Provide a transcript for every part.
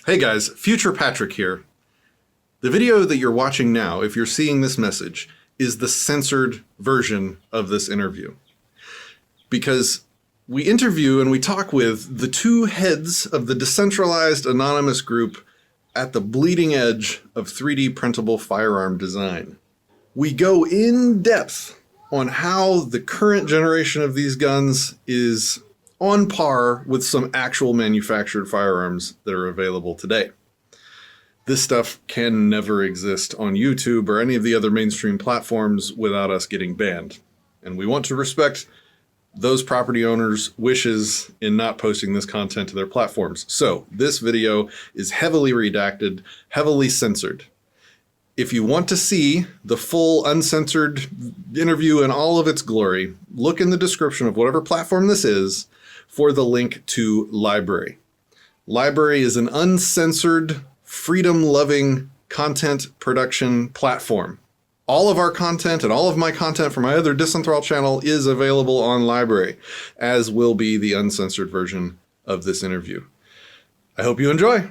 Hey guys, Future Patrick here. The video that you're watching now, if you're seeing this message, is the censored version of this interview. Because we interview and we talk with the two heads of the decentralized anonymous group at the bleeding edge of 3D printable firearm design. We go in depth on how the current generation of these guns is on par with some actual manufactured firearms that are available today. This stuff can never exist on YouTube or any of the other mainstream platforms without us getting banned. And we want to respect those property owners' wishes in not posting this content to their platforms. So this video is heavily redacted, heavily censored. If you want to see the full uncensored interview in all of its glory, look in the description of whatever platform this is for the link to Library. Library is an uncensored, freedom-loving content production platform. All of our content and all of my content from my other Disenthrall channel is available on Library, as will be the uncensored version of this interview. I hope you enjoy.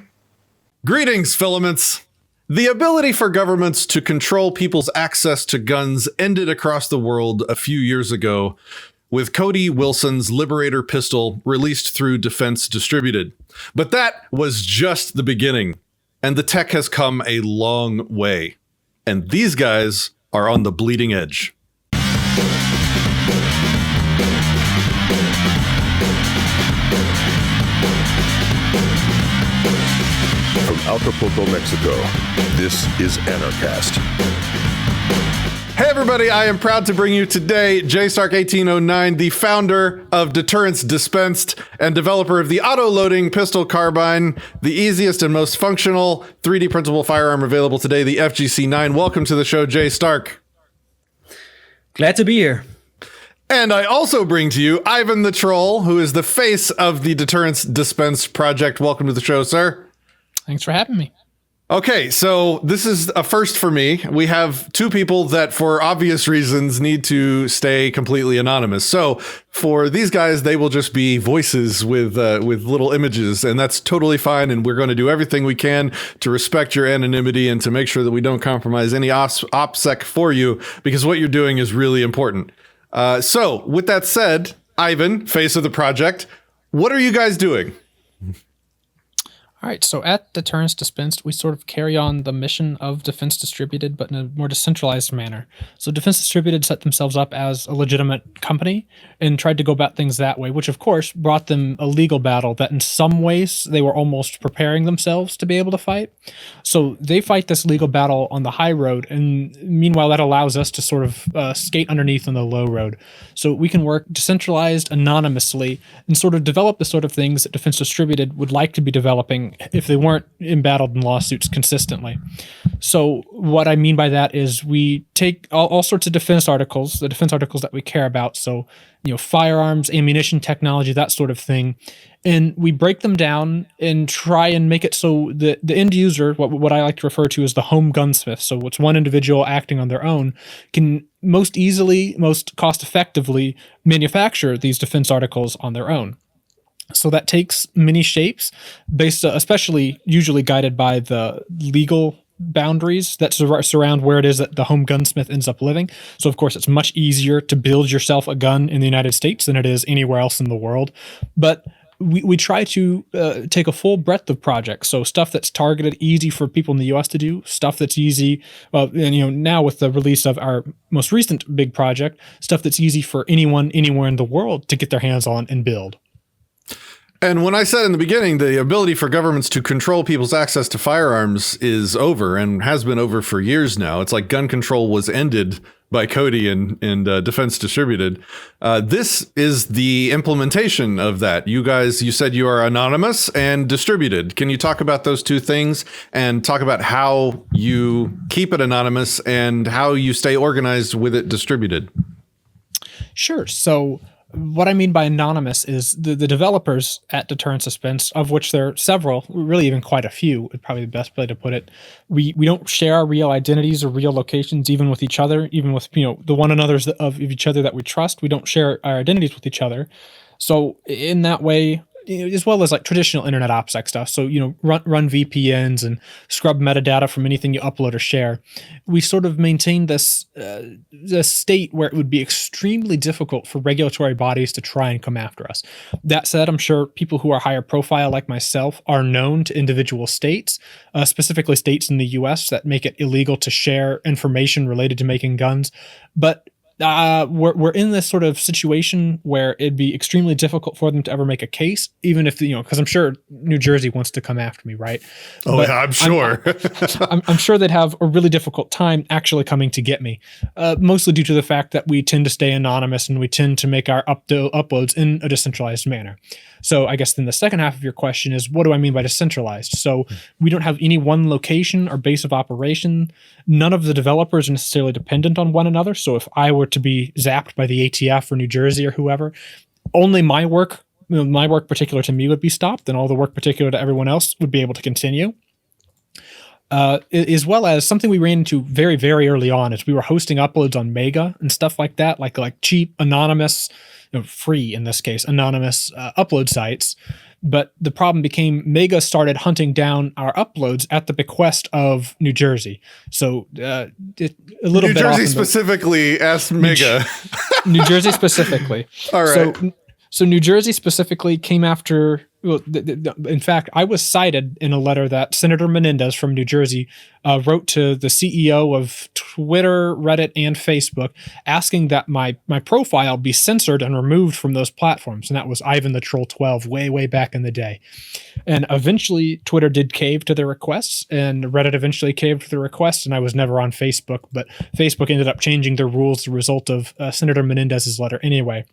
Greetings, filaments. The ability for governments to control people's access to guns ended across the world a few years ago with Cody Wilson's Liberator pistol released through Dispensed-Distributed. But that was just the beginning. And the tech has come a long way. And these guys are on the bleeding edge. From Acapulco, Mexico, this is Anarchast. Hey everybody, I am proud to bring you today JStark1809, the founder of Deterrence Dispensed and developer of the auto-loading pistol carbine, the easiest and most functional 3D printable firearm available today, the FGC9. Welcome to the show, Jay Stark. Glad to be here. And I also bring to you Ivan the Troll, who is the face of the Deterrence Dispensed project. Welcome to the show, sir. Thanks for having me. Okay, so this is a first for me. We have two people that, for obvious reasons, need to stay completely anonymous. So for these guys, they will just be voices with little images, and that's totally fine. And we're going to do everything we can to respect your anonymity and to make sure that we don't compromise any OPSEC for you, because what you're doing is really important. So with that said, Ivan, face of the project, what are you guys doing? All right, so at Deterrence Dispensed, we sort of carry on the mission of Defense Distributed, but in a more decentralized manner. So Defense Distributed set themselves up as a legitimate company and tried to go about things that way, which of course brought them a legal battle that in some ways they were almost preparing themselves to be able to fight. So they fight this legal battle on the high road, and meanwhile that allows us to sort of skate underneath on the low road. So we can work decentralized, anonymously, and sort of develop the sort of things that Defense Distributed would like to be developing if they weren't embattled in lawsuits consistently. So what I mean by that is we take all sorts of defense articles, the defense articles that we care about, so firearms, ammunition technology, that sort of thing, and we break them down and try and make it so the end user, what I like to refer to as the home gunsmith, so it's one individual acting on their own, can most easily, most cost effectively manufacture these defense articles on their own. So that takes many shapes, based especially usually guided by the legal boundaries that surround where it is that the home gunsmith ends up living. So of course it's much easier to build yourself a gun in the United States than it is anywhere else in the world. But we try to take a full breadth of projects. So stuff that's targeted, easy for people in the US to do, stuff that's easy, and now with the release of our most recent big project, stuff that's easy for anyone, anywhere in the world to get their hands on and build. And when I said in the beginning, the ability for governments to control people's access to firearms is over and has been over for years now. It's like gun control was ended by Cody and Defense Distributed. This is the implementation of that. You guys, you said you are anonymous and distributed. Can you talk about those two things and talk about how you keep it anonymous and how you stay organized with it distributed? Sure. So what I mean by anonymous is the developers at Deterrence Dispensed, of which there are several, really even quite a few, is probably the best way to put it. We don't share our real identities or real locations, even with each other, even with the one another's of each other that we trust. We don't share our identities with each other. So in that way, as well as like traditional internet OPSEC stuff. So, run VPNs and scrub metadata from anything you upload or share. We sort of maintain this state where it would be extremely difficult for regulatory bodies to try and come after us. That said, I'm sure people who are higher profile like myself are known to individual states, specifically states in the US that make it illegal to share information related to making guns. But we're in this sort of situation where it'd be extremely difficult for them to ever make a case, even if, because I'm sure New Jersey wants to come after me, right? Oh, yeah, I'm sure. I'm sure they'd have a really difficult time actually coming to get me, mostly due to the fact that we tend to stay anonymous and we tend to make our uploads in a decentralized manner. So I guess then the second half of your question is, what do I mean by decentralized? So we don't have any one location or base of operation. None of the developers are necessarily dependent on one another. So if I were to be zapped by the ATF or New Jersey or whoever, only my work particular to me would be stopped, and all the work particular to everyone else would be able to continue. As well as something we ran into very, very early on is we were hosting uploads on Mega and stuff like that, like cheap, anonymous, free in this case, anonymous upload sites. But the problem became Mega started hunting down our uploads at the bequest of New Jersey. So a little New bit Jersey off specifically asked Mega. New Jersey specifically. All right. So New Jersey specifically came after. Well, in fact, I was cited in a letter that Senator Menendez from New Jersey wrote to the CEO of Twitter, Reddit, and Facebook, asking that my profile be censored and removed from those platforms. And that was Ivan the Troll 12 way back in the day. And eventually, Twitter did cave to their requests, and Reddit eventually caved to the requests, and I was never on Facebook. But Facebook ended up changing their rules as a result of Senator Menendez's letter anyway.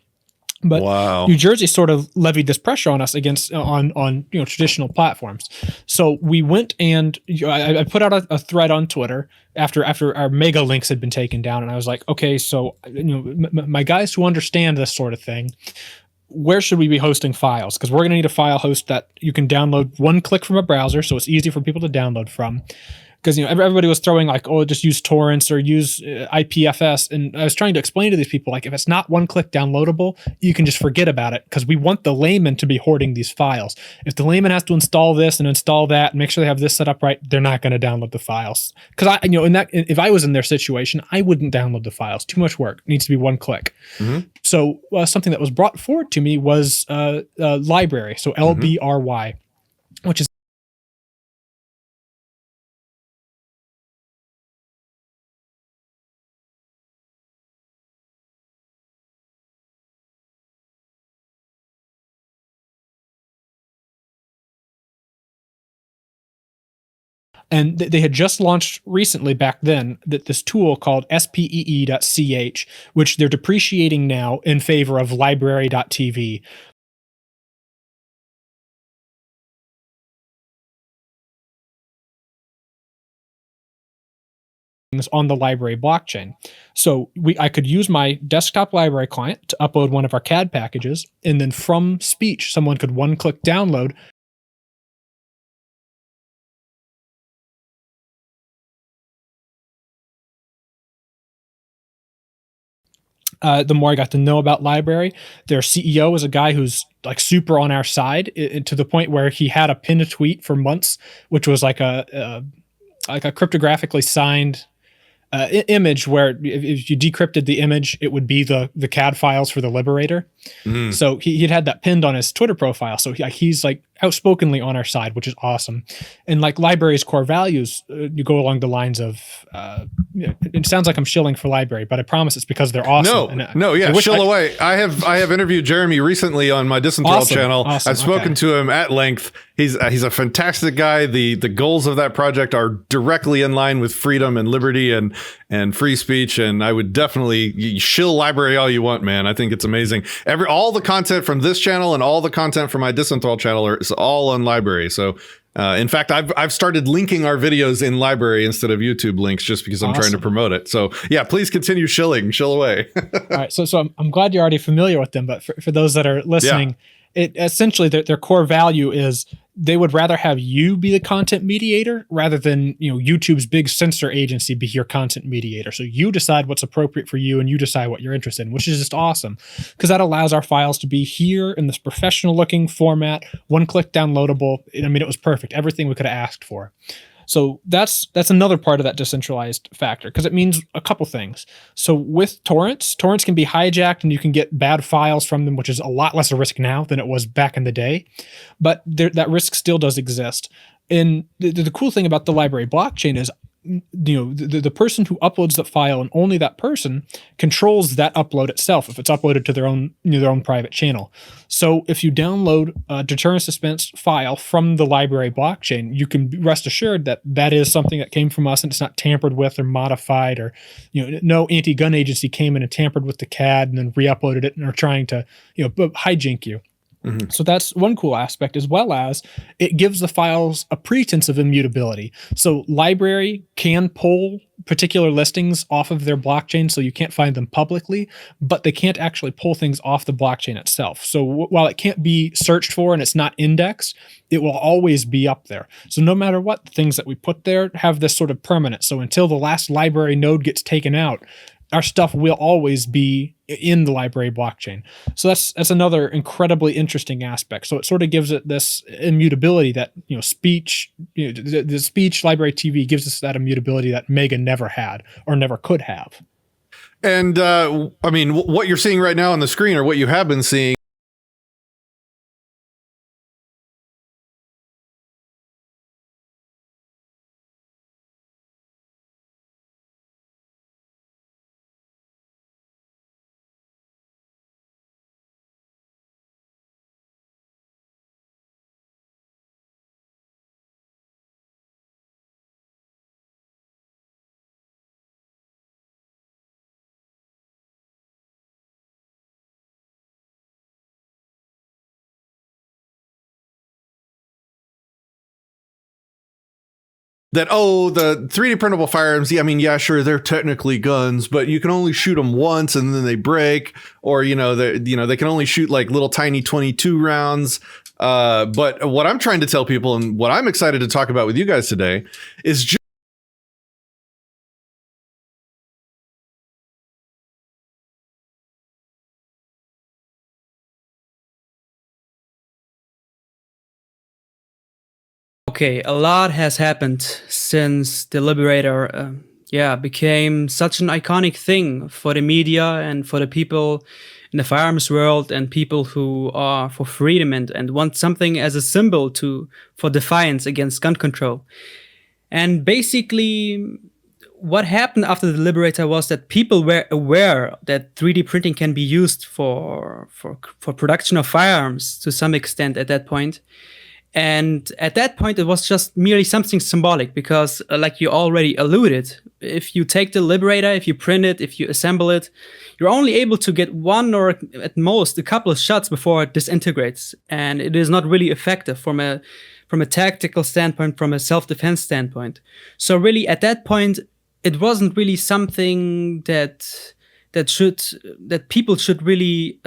But wow. New Jersey sort of levied this pressure on us on traditional platforms. So we went and I put out a thread on Twitter after our Mega links had been taken down, and I was like, okay, so my guys who understand this sort of thing, where should we be hosting files? Because we're going to need a file host that you can download one click from a browser, so it's easy for people to download from. Because everybody was throwing like, oh, just use torrents or use IPFS, and I was trying to explain to these people, like, if it's not one-click downloadable, you can just forget about it, because we want the layman to be hoarding these files. If the layman has to install this and install that and make sure they have this set up right, they're not going to download the files. Because if I was in their situation, I wouldn't download the files. Too much work. It needs to be one click. Mm-hmm. So something that was brought forward to me was library. So LBRY, which is And they had just launched recently back then this tool called spee.ch, which they're depreciating now in favor of library.tv. On the library blockchain. So I could use my desktop library client to upload one of our CAD packages, and then from speech, someone could one-click download the more I got to know about library. Their CEO is a guy who's like super on our side, to the point where he had a pinned tweet for months, which was like a cryptographically signed image where if you decrypted the image, it would be the CAD files for the Liberator. Mm-hmm. So he'd had that pinned on his Twitter profile. So he's like outspokenly on our side, which is awesome. And like library's core values, you go along the lines of, it sounds like I'm shilling for library, but I promise it's because they're awesome. Shill away. I have interviewed Jeremy recently on my Disenthral channel. Awesome. I've spoken to him at length. He's a fantastic guy. The goals of that project are directly in line with freedom and liberty and free speech. And I would definitely shill library all you want, man. I think it's amazing. All the content from this channel and all the content from my Disenthral channel is all on library. So in fact, I've started linking our videos in library instead of YouTube links, just because I'm trying to promote it. So yeah, please continue shill away. All right. So I'm glad you're already familiar with them, but for those that are listening, it essentially their core value is they would rather have you be the content mediator rather than, YouTube's big censor agency be your content mediator. So you decide what's appropriate for you and you decide what you're interested in, which is just awesome because that allows our files to be here in this professional looking format, one click downloadable. I mean, it was perfect. Everything we could have asked for. So that's another part of that decentralized factor because it means a couple things. So with torrents can be hijacked and you can get bad files from them, which is a lot less a risk now than it was back in the day. But that risk still does exist. And the cool thing about the library blockchain is, the person who uploads the file and only that person controls that upload itself if it's uploaded to their own private channel. So if you download a Deterrence Dispensed file from the library blockchain, you can rest assured that that is something that came from us and it's not tampered with or modified, or no anti-gun agency came in and tampered with the CAD and then re-uploaded it and are trying to hijink you. Mm-hmm. So that's one cool aspect, as well as it gives the files a pretense of immutability. So library can pull particular listings off of their blockchain so you can't find them publicly, but they can't actually pull things off the blockchain itself. So while it can't be searched for and it's not indexed, it will always be up there. So no matter what, the things that we put there have this sort of permanence. So until the last library node gets taken out, our stuff will always be in the library blockchain. So that's another incredibly interesting aspect. So it sort of gives it this immutability that, speech, the speech library TV gives us that immutability that Mega never had or never could have. And I mean, what you're seeing right now on the screen, or what you have been seeing, that, the 3D printable firearms, I mean, yeah, sure, they're technically guns, but you can only shoot them once and then they break, or they can only shoot like little tiny 22 rounds. But what I'm trying to tell people, and what I'm excited to talk about with you guys today, is just Okay, a lot has happened since the Liberator became such an iconic thing for the media and for the people in the firearms world and people who are for freedom and want something as a symbol for defiance against gun control. And basically, what happened after the Liberator was that people were aware that 3D printing can be used for production of firearms to some extent at that point. And at that point, it was just merely something symbolic because, like you already alluded, if you take the Liberator, if you print it, if you assemble it, you're only able to get one or at most a couple of shots before it disintegrates. And it is not really effective from a tactical standpoint, from a self-defense standpoint. So really, at that point, it wasn't really something that people should really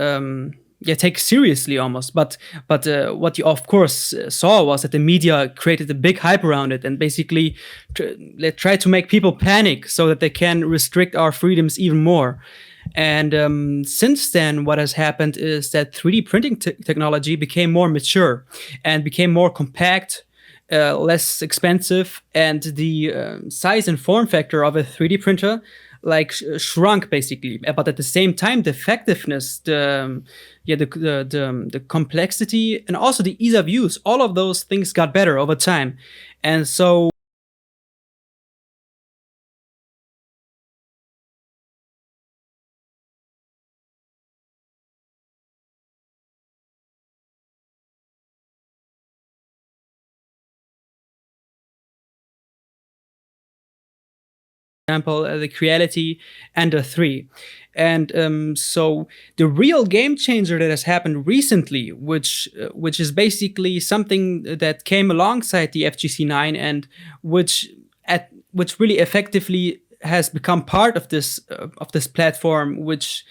take seriously almost. But what you of course saw was that the media created a big hype around it and basically tried to make people panic so that they can restrict our freedoms even more. And since then, what has happened is that 3D printing technology became more mature and became more compact, less expensive, and the size and form factor of a 3D printer shrunk basically. But at the same time, the effectiveness, the complexity, and also the ease of use, all of those things got better over time. And so example, the Creality and the 3. And so the real game changer that has happened recently, which is basically something that came alongside the FGC9 and which really effectively has become part of this platform, which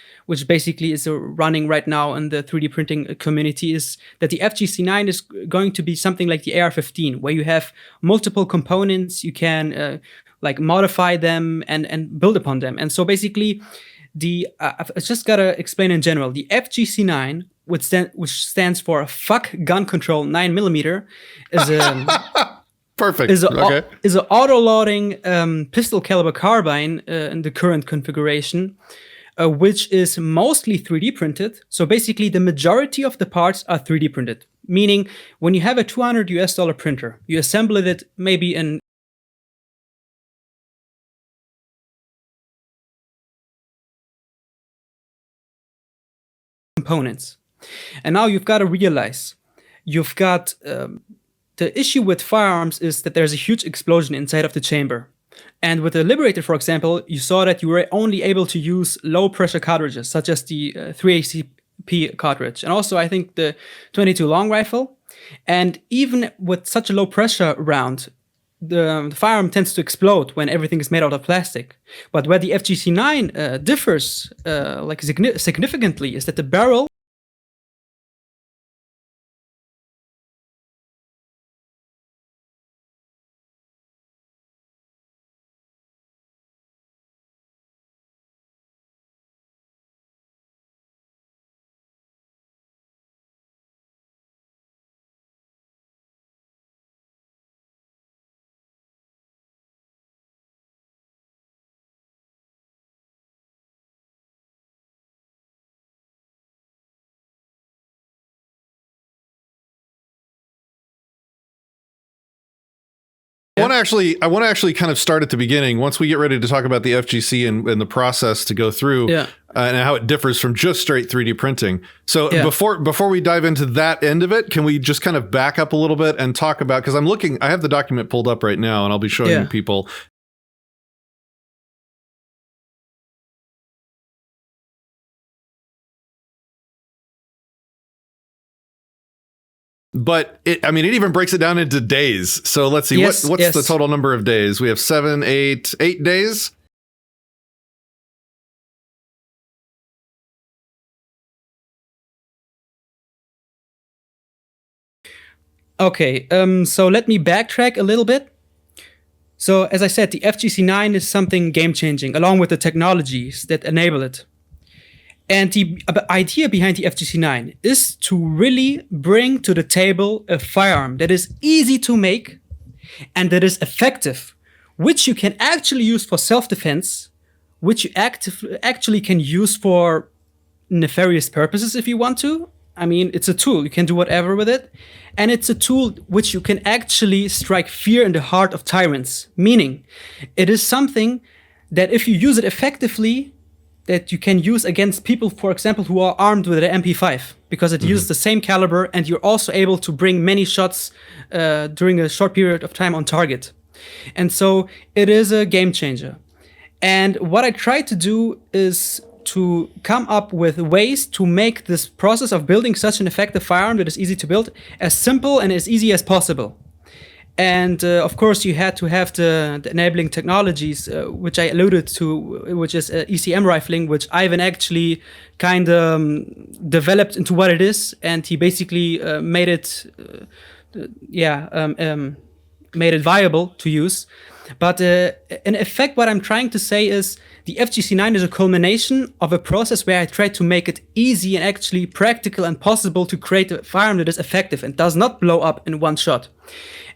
basically is running right now in the 3D printing community, is that the FGC9 is going to be something like the AR-15, where you have multiple components, you can like modify them and build upon them. And so basically, I've just gotta explain in general, the FGC9, which stands for Fuck Gun Control 9mm, is a Perfect. is a Okay. is an auto-loading pistol caliber carbine in the current configuration, which is mostly 3D printed. So basically, the majority of the parts are 3D printed. Meaning, when you have a $200 printer, you assemble it maybe in components. And now you've got to realize, you've got the issue with firearms is that there's a huge explosion inside of the chamber. And with the Liberator, for example, you saw that you were only able to use low pressure cartridges, such as the 3ACP cartridge, and also I think the 22 long rifle. And even with such a low pressure round, the firearm tends to explode when everything is made out of plastic. But where the FGC9 differs significantly is that the barrel I want to actually kind of start at the beginning. Once we get ready to talk about the FGC and the process to go through, and how it differs from just straight 3D printing. So before we dive into that end of it, can we just kind of back up a little bit and talk about, because I have the document pulled up right now, and I'll be showing you people. But it even breaks it down into days. So let's see, what's the total number of days? We have 8 days. Okay, so let me backtrack a little bit. So as I said, the FGC9 is something game-changing, along with the technologies that enable it. And the idea behind the FGC9 is to really bring to the table a firearm that is easy to make and that is effective, which you can actually use for self-defense, which you actually can use for nefarious purposes if you want to. I mean, it's a tool. You can do whatever with it. And it's a tool which you can actually strike fear in the heart of tyrants. Meaning, it is something that if you use it effectively, that you can use against people, for example, who are armed with an MP5, because it uses the same caliber, and you're also able to bring many shots during a short period of time on target. And so it is a game changer. And what I try to do is to come up with ways to make this process of building such an effective firearm that is easy to build as simple and as easy as possible. And of course, you had to have the enabling technologies, which I alluded to, which is ECM rifling, which Ivan actually kind of developed into what it is, and he basically made it viable to use. But in effect, what I'm trying to say is the FGC9 is a culmination of a process where I tried to make it easy and actually practical and possible to create a firearm that is effective and does not blow up in one shot.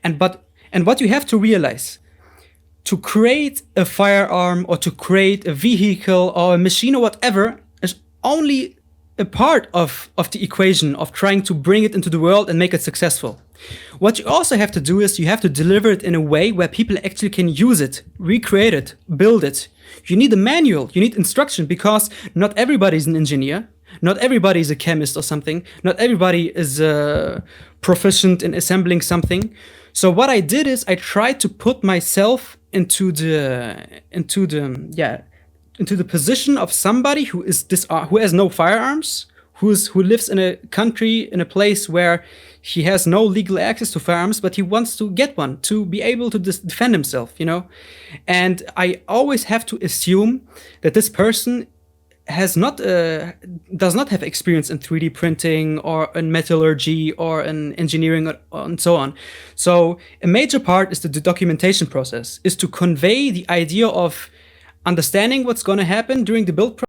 And what you have to realize, to create a firearm or to create a vehicle or a machine or whatever is only a part of the equation of trying to bring it into the world and make it successful. What you also have to do is you have to deliver it in a way where people actually can use it, recreate it, build it. You need a manual, you need instruction, because not everybody is an engineer. Not everybody is a chemist or something. Not everybody is proficient in assembling something. So what I did is I tried to put myself into the position of somebody who has no firearms, who lives in a country, in a place where he has no legal access to firearms, but he wants to get one to be able to defend himself, you know? And I always have to assume that this person has not does not have experience in 3D printing or in metallurgy or in engineering and so on. So a major part is the documentation process, is to convey the idea of understanding what's going to happen during the build process.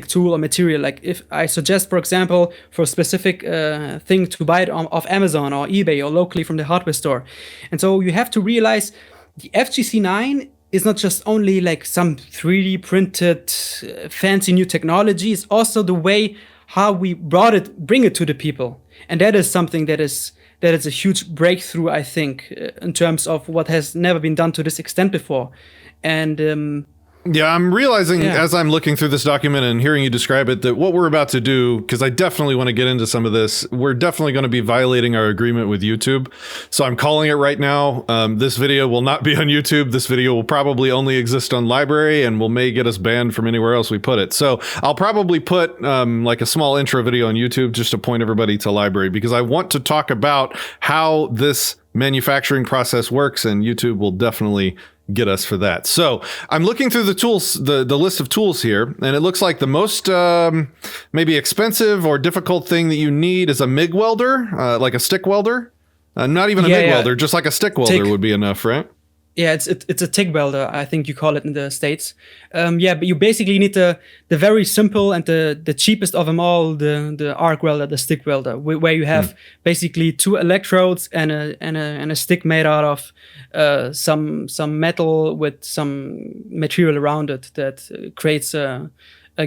Tool or material. Like if I suggest, for example, for a specific thing to buy it off Amazon or eBay or locally from the hardware store. And so you have to realize the FGC9 is not just only like some 3D printed fancy new technology, it's also the way how we bring it to the people. And that is something that is a huge breakthrough, I think, in terms of what has never been done to this extent before. And yeah, I'm realizing as I'm looking through this document and hearing you describe it that what we're about to do, because I definitely want to get into some of this, we're definitely going to be violating our agreement with YouTube. So I'm calling it right now. This video will not be on YouTube. This video will probably only exist on Library and may get us banned from anywhere else we put it. So I'll probably put like a small intro video on YouTube just to point everybody to Library, because I want to talk about how this manufacturing process works, and YouTube will definitely get us for that. So I'm looking through the tools, the list of tools here, and it looks like the most maybe expensive or difficult thing that you need is a MIG welder, like a stick welder. Not even a MIG welder, just like a stick welder would be enough, right? Yeah, it's a TIG welder, I think you call it in the States. But you basically need the very simple and the cheapest of them all, the arc welder, the stick welder, where you have basically two electrodes and a stick made out of some metal with some material around it that creates a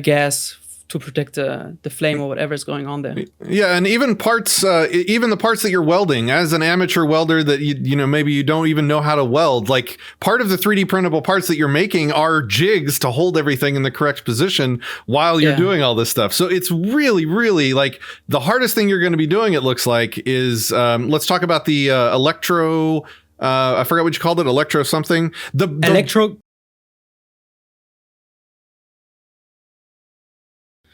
gas to protect the flame or whatever is going on there. Yeah, and even parts, even the parts that you're welding, as an amateur welder that you know maybe you don't even know how to weld, like part of the 3D printable parts that you're making are jigs to hold everything in the correct position while you're doing all this stuff. So it's really, really like the hardest thing you're going to be doing, it looks like, is let's talk about the electro, I forgot what you called it, electro something. The electro.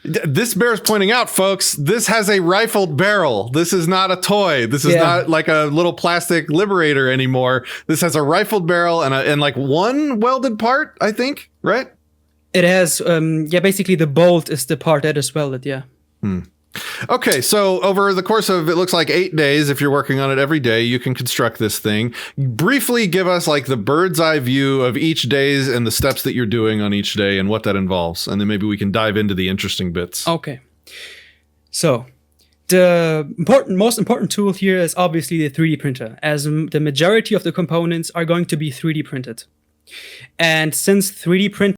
This bears pointing out, folks, this has a rifled barrel. This is not a toy. This is not like a little plastic Liberator anymore. This has a rifled barrel and like one welded part, I think, right? It has, basically the bolt is the part that is welded, Okay, so over the course of, it looks like 8 days, if you're working on it every day, you can construct this thing. Briefly give us like the bird's eye view of each days and the steps that you're doing on each day and what that involves. And then maybe we can dive into the interesting bits. Okay. So the most important tool here is obviously the 3D printer, as the majority of the components are going to be 3D printed. And since 3D print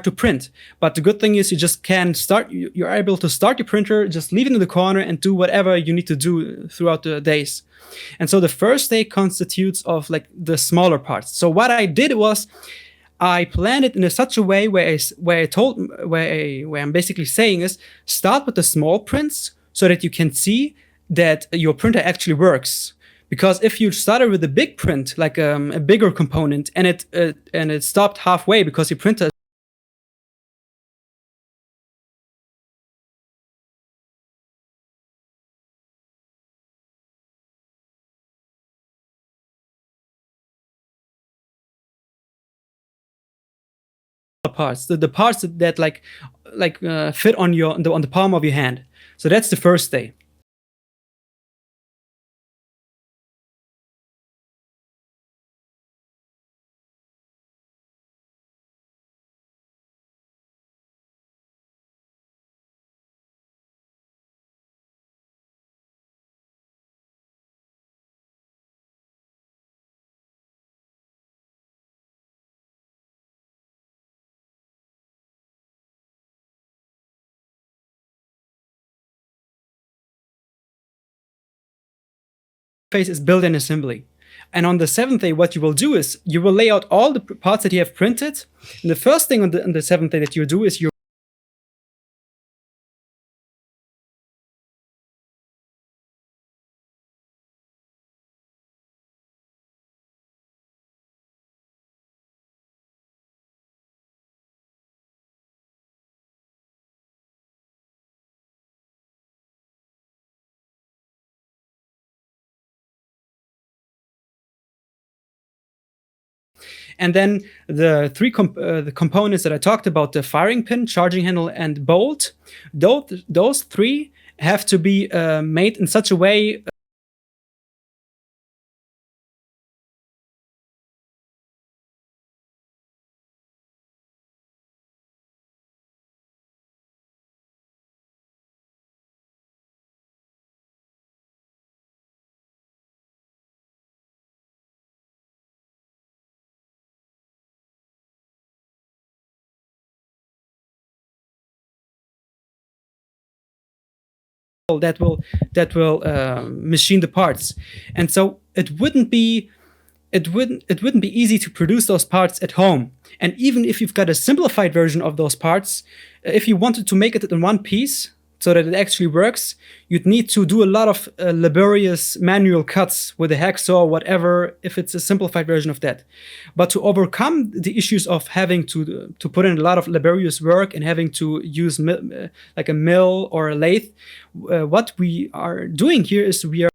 to print, but the good thing is you just can start, you're able to start your printer, just leave it in the corner and do whatever you need to do throughout the days. And so the first day constitutes of like the smaller parts. So what I did was I planned it in such a way where I'm basically saying is start with the small prints so that you can see that your printer actually works. Because if you started with a big print, like a bigger component, and it stopped halfway because your printer parts, the parts that fit on the palm of your hand. So that's the first day. Phase is build and assembly. And on the 7th day, what you will do is you will lay out all the parts that you have printed. And the first thing on the 7th day that you do is you and then the the components that I talked about, the firing pin, charging handle, and bolt, those 3 have to be made in such a way that will machine the parts. And so it wouldn't be easy to produce those parts at home. And even if you've got a simplified version of those parts, if you wanted to make it in one piece so that it actually works, you'd need to do a lot of laborious manual cuts with a hacksaw or whatever, if it's a simplified version of that. But to overcome the issues of having to put in a lot of laborious work and having to use like a mill or a lathe, what we are doing here is we are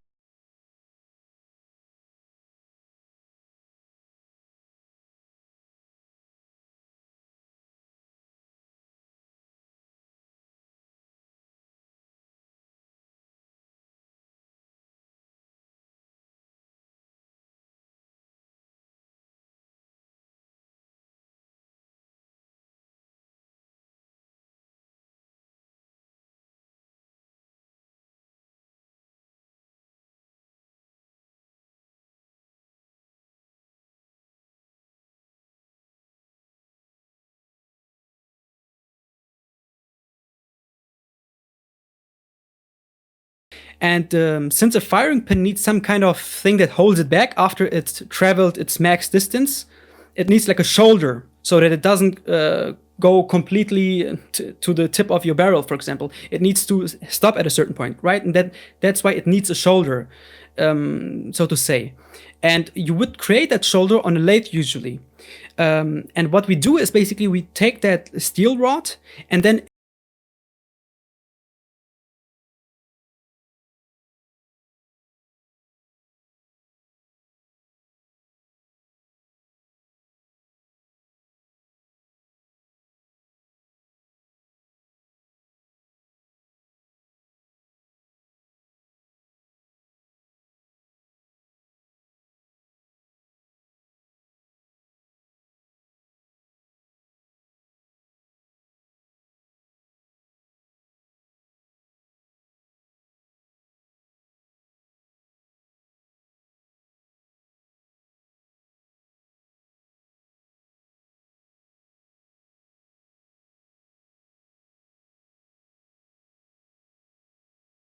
And since a firing pin needs some kind of thing that holds it back after it's traveled its max distance, it needs like a shoulder so that it doesn't go completely to the tip of your barrel, for example. It needs to stop at a certain point, right? And that's why it needs a shoulder, so to say. And you would create that shoulder on a lathe usually. And what we do is basically we take that steel rod and then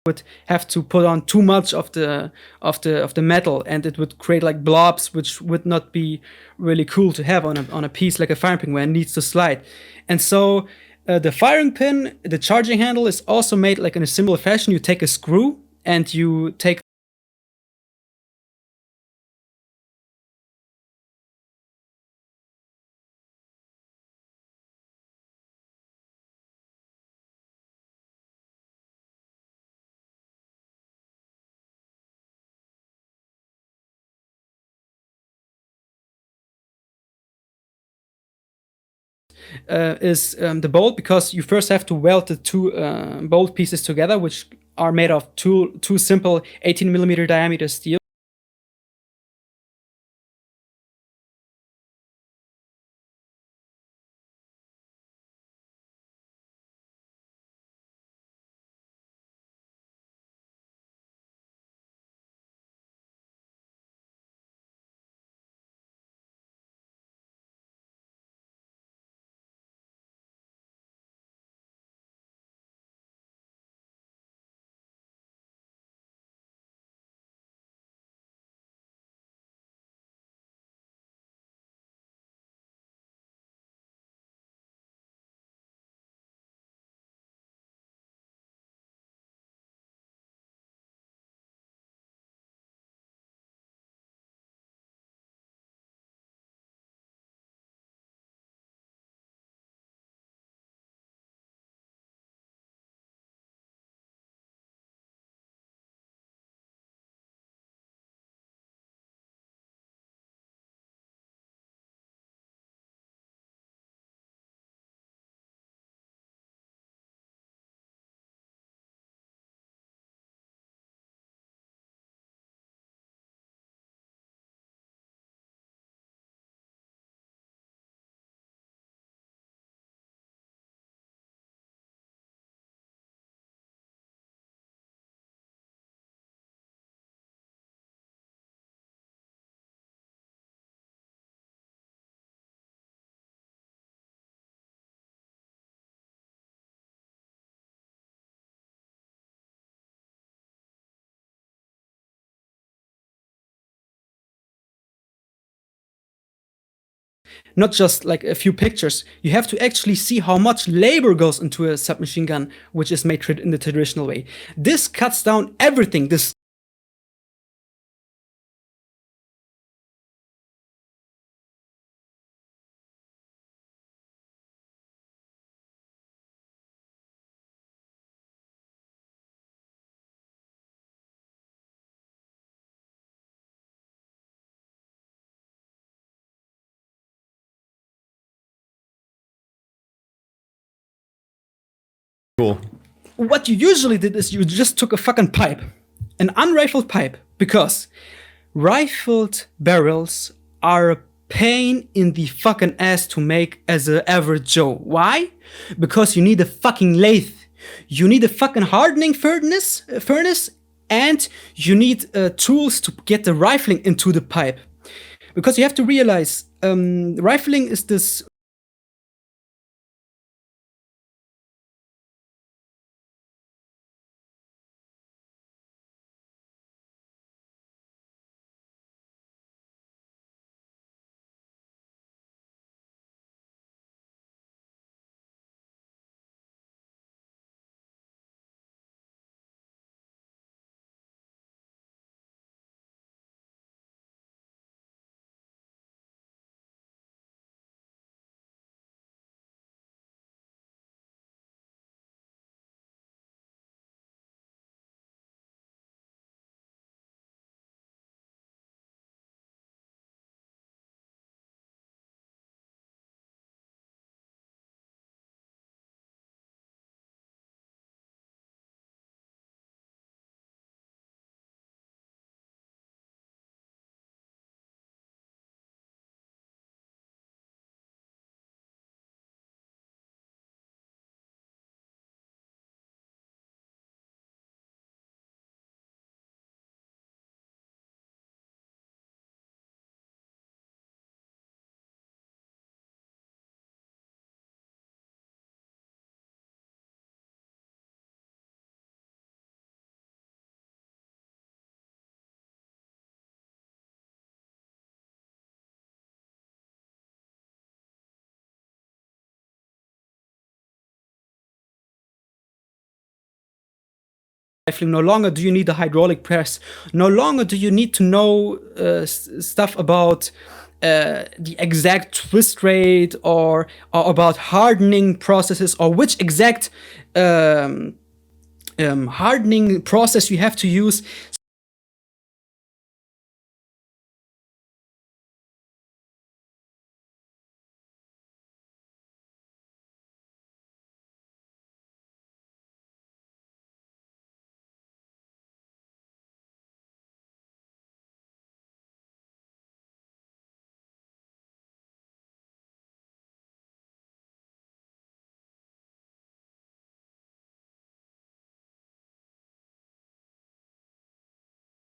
would have to put on too much of the metal, and it would create like blobs, which would not be really cool to have on a piece like a firing pin where it needs to slide. And so the firing pin, the charging handle, is also made like in a similar fashion. You take a screw and you take is the bolt, because you first have to weld the two bolt pieces together, which are made of two simple 18mm diameter steel. Not just like a few pictures. You have to actually see how much labor goes into a submachine gun, which is made in the traditional way. This cuts down everything. This Cool. what you usually did is you just took a fucking pipe, an unrifled pipe, because rifled barrels are a pain in the fucking ass to make as an average Joe. Why? Because you need a fucking lathe, you need a fucking hardening furnace, and you need tools to get the rifling into the pipe. Because you have to realize, rifling is this rifling. No longer do you need a hydraulic press. No longer do you need to know stuff about the exact twist rate or about hardening processes or which exact hardening process you have to use.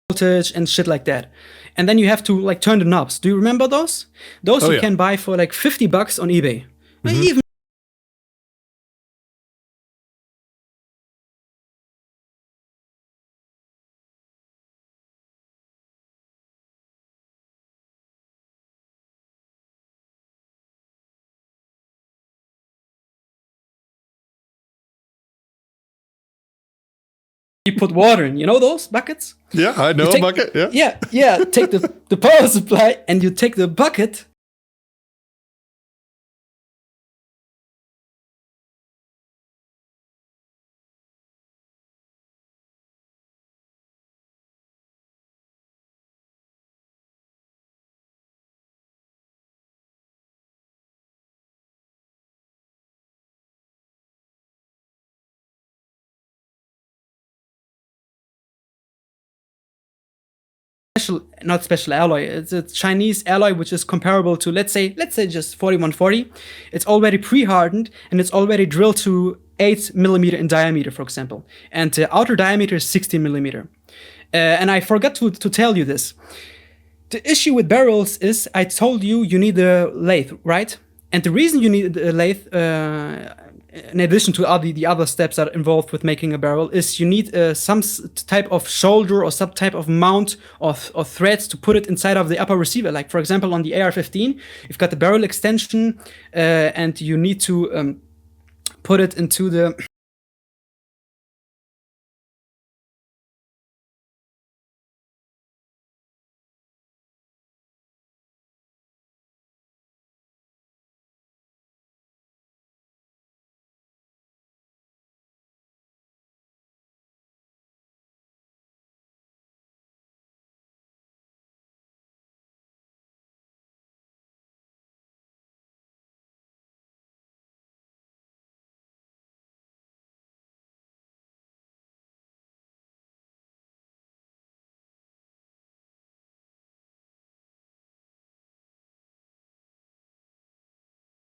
Voltage and shit like that, and then you have to like turn the knobs. Do you remember those? Those Oh, you yeah. can buy for like $50 on eBay. Even you put water in. You know those buckets? Yeah, I know a bucket. Yeah. Yeah. Take the power supply and you take the bucket. Not special alloy. It's a Chinese alloy which is comparable to let's say just 4140. It's already pre-hardened and it's already drilled to 8 mm in diameter, for example, and the outer diameter is 16 mm. And I forgot to tell you this. The issue with barrels is I told you need a lathe, right? And the reason you need a lathe, in addition to all the other steps that are involved with making a barrel, is you need some type of shoulder or some type of mount or threads to put it inside of the upper receiver. Like, for example, on the AR-15, you've got the barrel extension and you need to put it into the...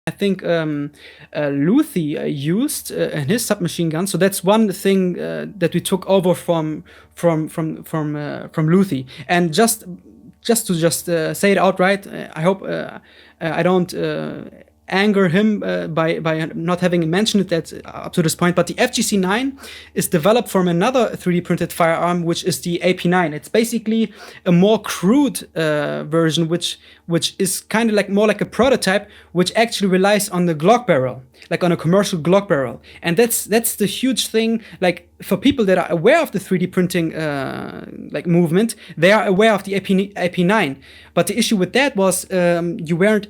I think Luthi used in his submachine gun. So that's one thing that we took over from Luthi. And just to say it outright, I hope I don't anger him by not having mentioned it that up to this point. But the FGC9 is developed from another 3D printed firearm, which is the AP9. It's basically a more crude version, which is kind of like more like a prototype, which actually relies on the Glock barrel, like on a commercial Glock barrel. And that's the huge thing. Like, for people that are aware of the 3D printing like movement, they are aware of the AP9. But the issue with that was you weren't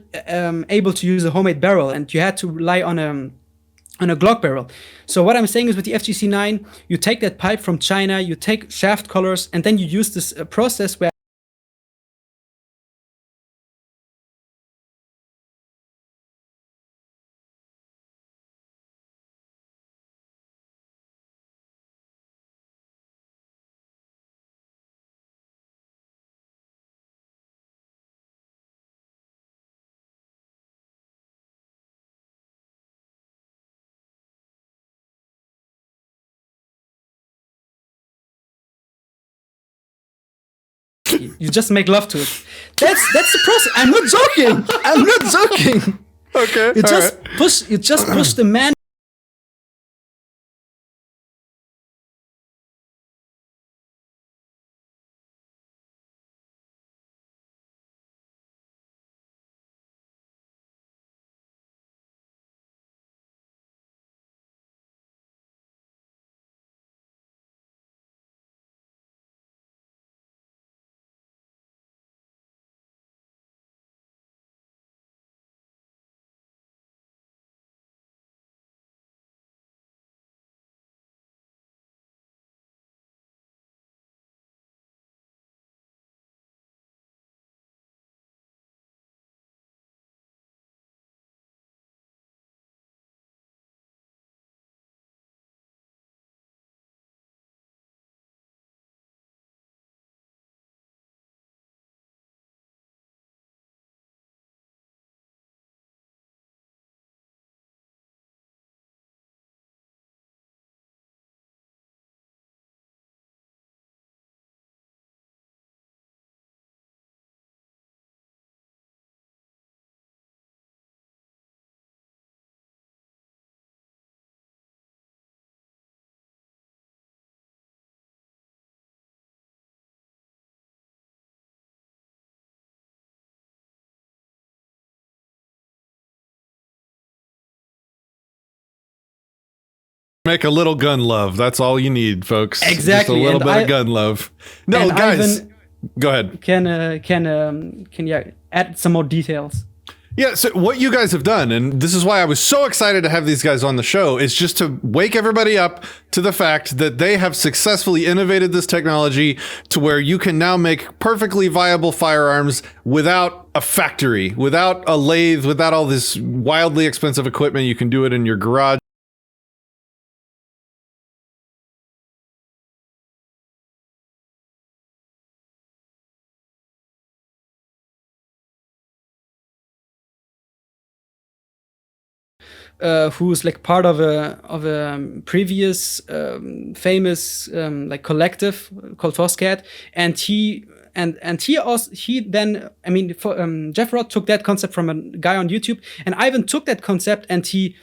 able to use a homemade barrel, and you had to rely on a Glock barrel. So what I'm saying is, with the FGC9, you take that pipe from China, you take shaft colors, and then you use this process where you just make love to it. That's the process. I'm not joking. I'm not joking. Okay. You just push the man Make a little gun love. That's all you need, folks. Exactly. Just a little bit of gun love. No, guys, go ahead. Can add some more details? Yeah, so what you guys have done, and this is why I was so excited to have these guys on the show, is just to wake everybody up to the fact that they have successfully innovated this technology to where you can now make perfectly viable firearms without a factory, without a lathe, without all this wildly expensive equipment. You can do it in your garage. Who's like part of a previous famous like collective called Foscat, and he then I mean Jeff Roth took that concept from a guy on YouTube, and Ivan took that concept and he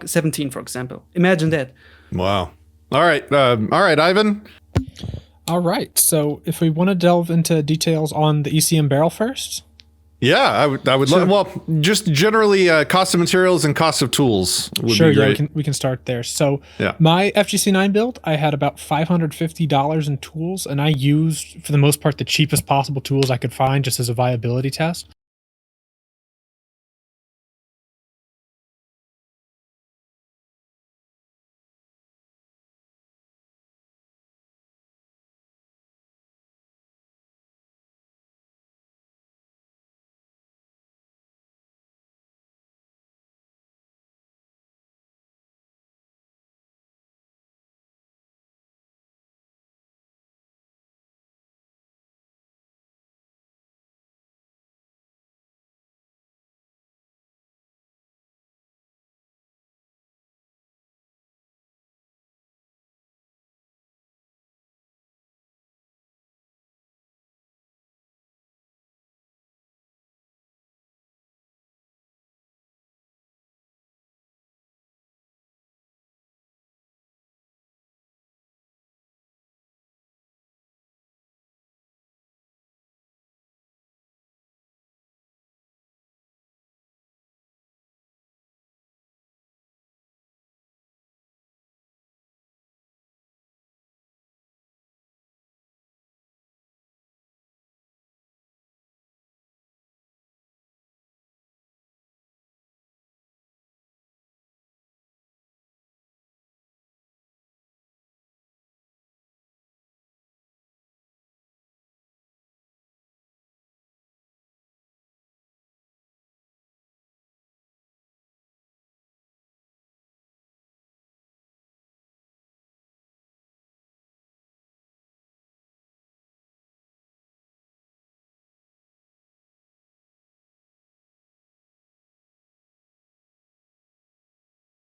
17, for example. Imagine that. Wow. All right, Ivan. All right. So if we want to delve into details on the ECM barrel first. Yeah, I would Sure. well, just generally cost of materials and cost of tools would Sure, be great. yeah, we can start there. So Yeah. my FGC9 build, I had about $550 in tools, and I used, for the most part, the cheapest possible tools I could find just as a viability test.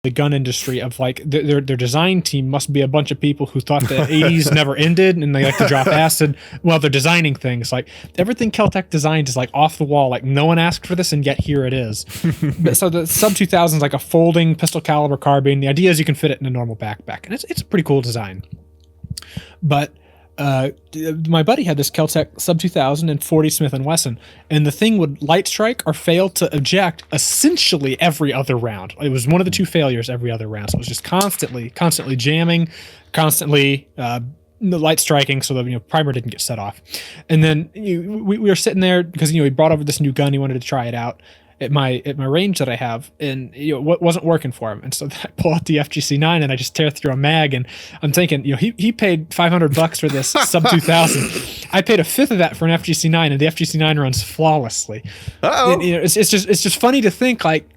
The gun industry of like their design team must be a bunch of people who thought the 80s never ended and they like to drop acid while they're designing things. Like everything Kel-Tec designed is like off the wall. Like no one asked for this and yet here it is. So the Sub 2000 is like a folding pistol caliber carbine. The idea is you can fit it in a normal backpack, and it's a pretty cool design. But my buddy had this Kel-Tec Sub 2000 and 40 Smith & Wesson, and the thing would light strike or fail to eject essentially every other round. It was one of the two failures every other round. So it was just constantly jamming, constantly light striking, so the primer didn't get set off. And then we were sitting there because he brought over this new gun. He wanted to try it out. at my range that I have, and what wasn't working for him. And so I pull out the FGC9 and I just tear through a mag, and I'm thinking, he paid $500 for this sub 2000. I paid a fifth of that for an FGC9, and the FGC9 runs flawlessly. Uh-oh. It's just funny to think, like,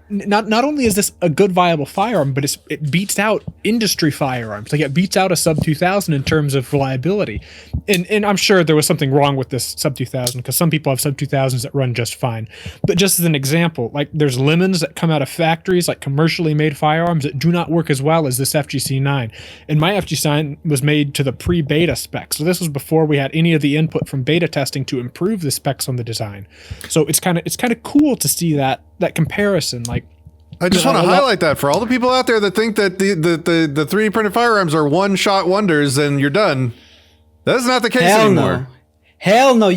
not only is this a good viable firearm, but it beats out industry firearms. Like, it beats out a sub 2000 in terms of reliability. And I'm sure there was something wrong with this sub 2000, because some people have sub 2000s that run just fine. But just as an example, like, there's lemons that come out of factories, like commercially made firearms, that do not work as well as this FGC9. And my FGC9 was made to the pre-beta specs. So this was before we had any of the input from beta testing to improve the specs on the design. So it's kind of cool to see that comparison. Like, I just want to highlight that for all the people out there that think that the 3D printed firearms are one-shot wonders and you're done. That's not the case anymore. Hell no.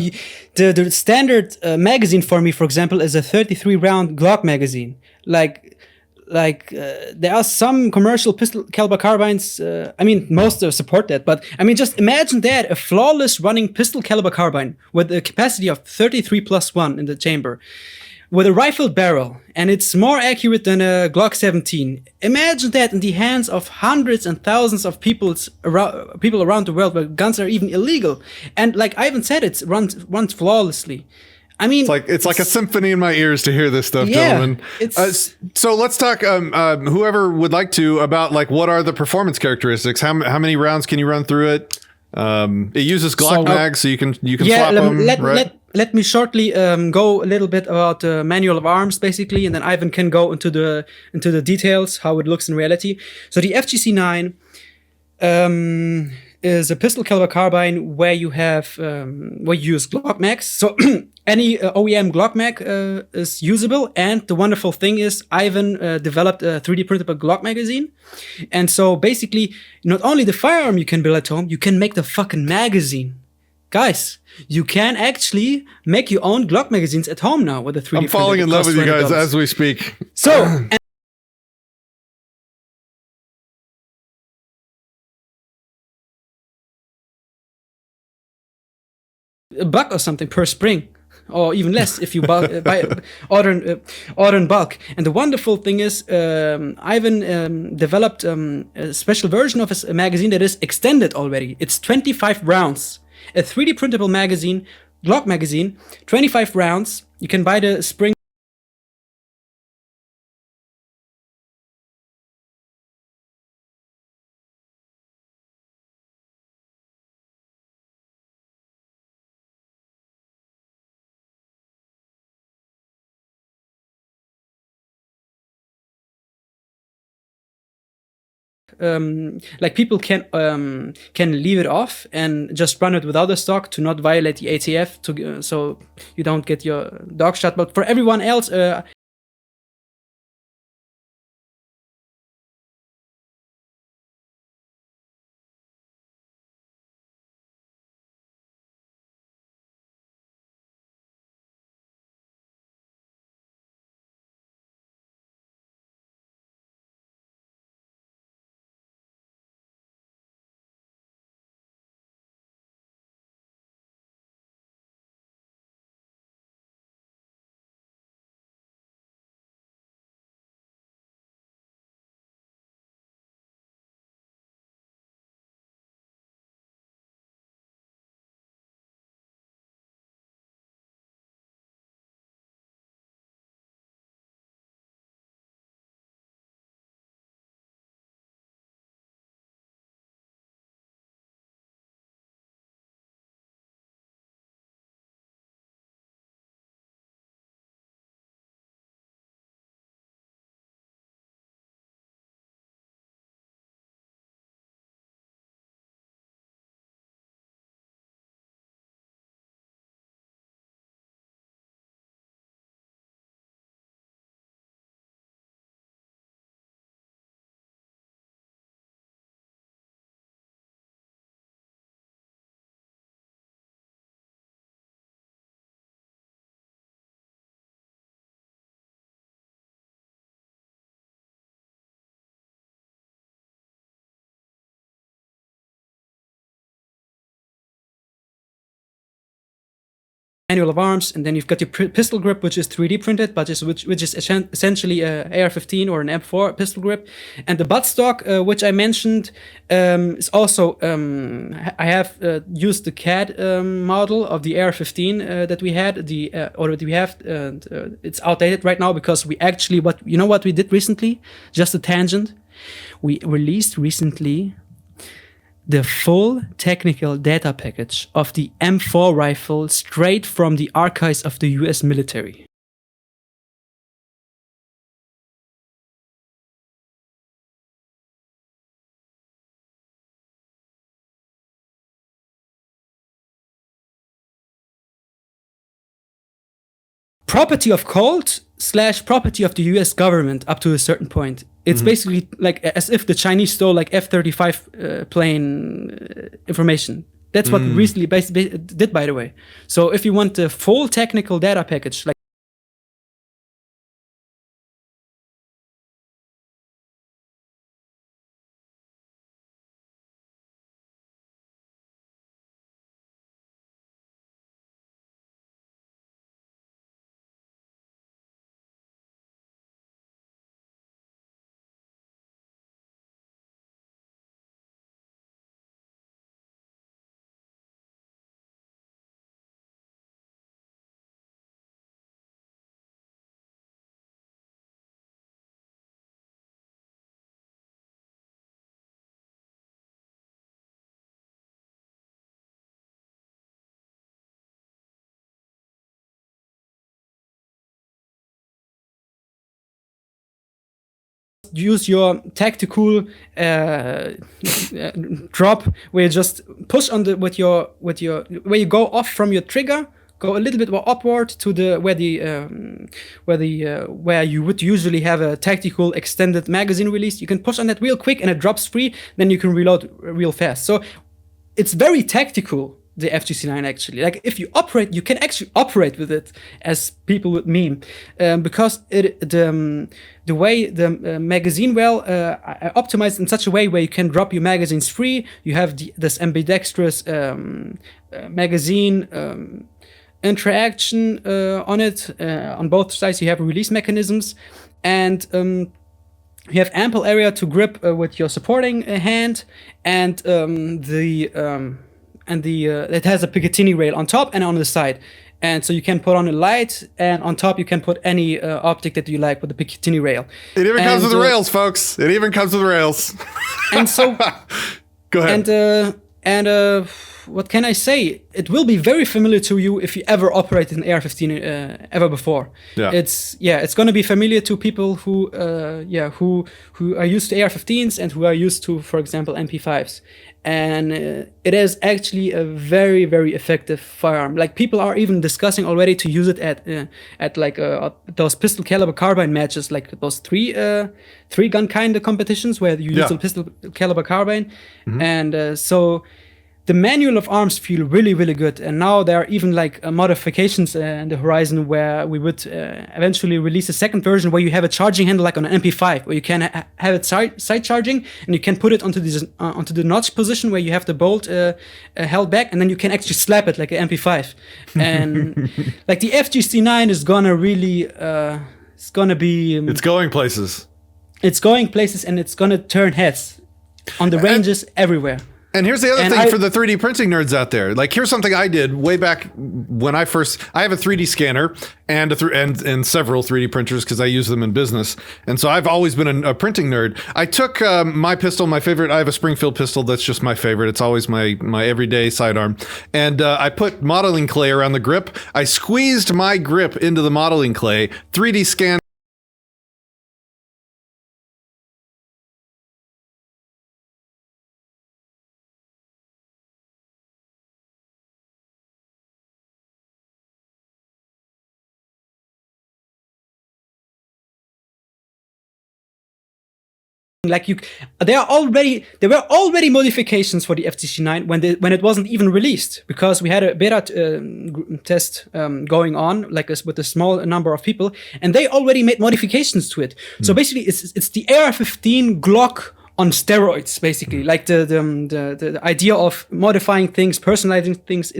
The standard magazine for me, for example, is a 33 round Glock magazine. Like there are some commercial pistol caliber carbines. Most support that, but just imagine that, a flawless running pistol caliber carbine with a capacity of 33+1 in the chamber, with a rifled barrel, and it's more accurate than a Glock 17. Imagine that in the hands of hundreds and thousands of people around the world, where guns are even illegal. And like Ivan said, it runs flawlessly. It's like a symphony in my ears to hear this stuff, gentlemen. So let's talk, whoever would like to, about like what are the performance characteristics? How many rounds can you run through it? It uses Glock mags, so you can swap them. Right? Let me shortly go a little bit about the manual of arms, basically, and then Ivan can go into the details, how it looks in reality. So the FGC9 is a pistol caliber carbine where you use Glock mags. So any OEM Glock mag is usable. And the wonderful thing is, Ivan developed a 3D printable Glock magazine. And so basically, not only the firearm you can build at home, you can make the fucking magazine. Guys, you can actually make your own Glock magazines at home now with a 3D. I'm falling in love with you guys as we speak. So. $1 or something per spring, or even less if you order in bulk. And the wonderful thing is, Ivan developed a special version of his magazine that is extended already. It's 25 rounds. A 3D printable magazine, Glock magazine, 25 rounds. You can buy the spring. Like, people can leave it off and just run it without a stock to not violate the ATF, so you don't get your dog shot. But for everyone else, manual of arms, and then you've got your pistol grip, which is 3D printed, but which is essentially a AR-15 or an M4 pistol grip, and the buttstock, which I mentioned, is also I have used the CAD model of the AR-15 that we had, it's outdated right now because we actually what we did recently, just a tangent, we released recently the full technical data package of the M4 rifle straight from the archives of the US military. Property of Colt / property of the US government up to a certain point. It's basically like as if the Chinese stole like F-35 plane information. That's what we recently did, by the way. So if you want the full technical data package, like use your tactical drop where you just push on the with your where you go off from your trigger, go a little bit more upward to the where you would usually have a tactical extended magazine release. You can push on that real quick and it drops free, then you can reload real fast. So it's very tactical, the FGC9 actually. Like if you operate, you can actually operate with it, as people would meme, because the way the magazine well optimized in such a way where you can drop your magazines free. You have this ambidextrous magazine interaction on it. On both sides, you have release mechanisms, and you have ample area to grip with your supporting hand, and it has a Picatinny rail on top and on the side. And so you can put on a light, and on top you can put any optic that you like with the Picatinny rail. It even comes with rails, folks. It even comes with rails. And so, go ahead. And what can I say? It will be very familiar to you if you ever operated an AR-15 ever before. Yeah. It's going to be familiar to people who are used to AR-15s and who are used to, for example, MP5s. And it is actually a very, very effective firearm. Like people are even discussing already to use it at like those pistol caliber carbine matches, like those three gun kind of competitions where you use a pistol caliber carbine. And so the manual of arms feel really, really good. And now there are even like modifications in the horizon where we would eventually release a second version where you have a charging handle like on an MP5, where you can have it side charging, and you can put it onto the notch position where you have the bolt held back, and then you can actually slap it like an MP5. And like the FGC9 is gonna really, it's gonna be... it's going places. It's going places, and it's gonna turn heads on the ranges everywhere. And here's the other thing for the 3D printing nerds out there. Like, here's something I did way back when I have a 3D scanner and and several 3D printers because I use them in business. And so I've always been a printing nerd. I took my pistol, my favorite. I have a Springfield pistol that's just my favorite. It's always my everyday sidearm. And I put modeling clay around the grip. I squeezed my grip into the modeling clay, 3D scanned. Like there were already modifications for the FGC9 when it wasn't even released, because we had a beta test going on like this with a small number of people, and they already made modifications to it. So basically, it's the AR-15 Glock on steroids, basically. Like the idea of modifying things, personalizing things.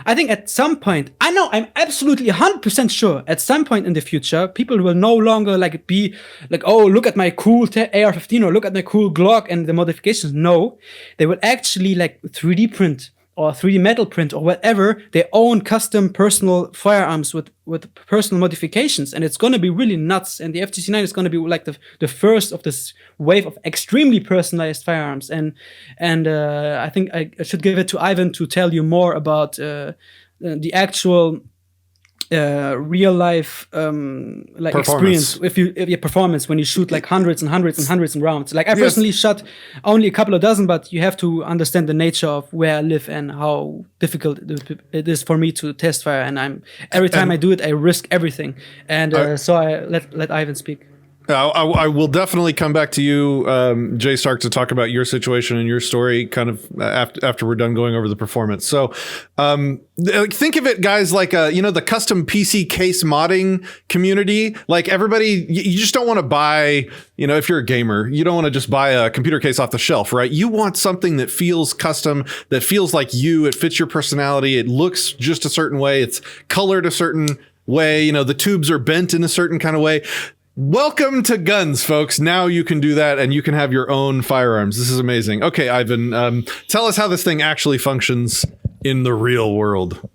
I think at some point, I'm absolutely 100% sure at some point in the future, people will no longer like be like, oh, look at my cool AR-15 or look at my cool Glock and the modifications. No, they will actually like 3D print or 3D metal print or whatever their own custom personal firearms with personal modifications, and it's going to be really nuts. And the FGC9 is going to be like the first of this wave of extremely personalized firearms. And I think I should give it to Ivan to tell you more about the actual real life like Performance. experience if your performance when you shoot like hundreds and hundreds and hundreds of rounds. Like I personally shot only a couple of dozen, but you have to understand the nature of where I live and how difficult it is for me to test fire. And every time I do it, I risk everything. And so I let Ivan speak. I will definitely come back to you, Jay Stark, to talk about your situation and your story kind of after we're done going over the performance. So think of it, guys, like, the custom PC case modding community. Like everybody, you just don't want to buy, if you're a gamer, you don't want to just buy a computer case off the shelf, right? You want something that feels custom, that feels like you, it fits your personality. It looks just a certain way. It's colored a certain way. The tubes are bent in a certain kind of way. Welcome to guns, folks. Now you can do that and you can have your own firearms. This is amazing. Okay, Ivan, tell us how this thing actually functions in the real world.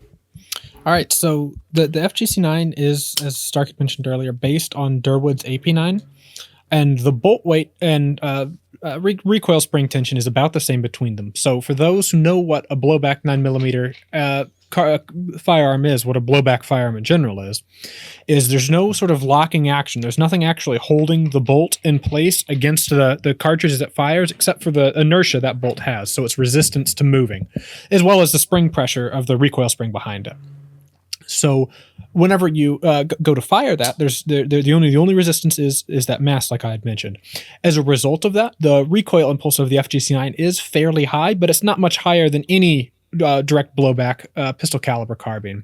All right, so the FGC9 is, as Stark had mentioned earlier, based on Durwood's AP9, and the bolt weight and recoil spring tension is about the same between them. So for those who know what a blowback 9mm firearm is, what a blowback firearm in general is there's no sort of locking action. There's nothing actually holding the bolt in place against the cartridge as it fires, except for the inertia that bolt has. So its resistance to moving, as well as the spring pressure of the recoil spring behind it. So whenever you go to fire that, the only resistance is that mass, like I had mentioned. As a result of that, the recoil impulse of the FGC9 is fairly high, but it's not much higher than any direct blowback pistol caliber carbine.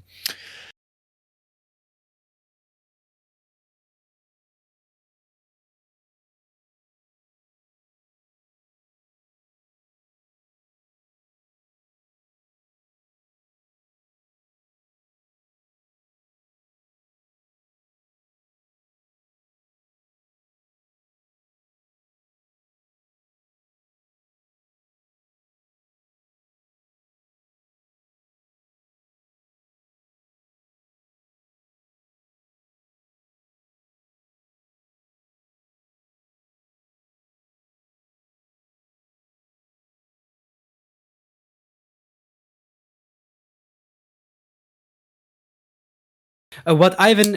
What Ivan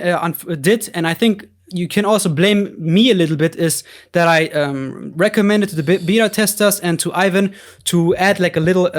did, and I think you can also blame me a little bit, is that I recommended to the beta testers and to Ivan to add like a little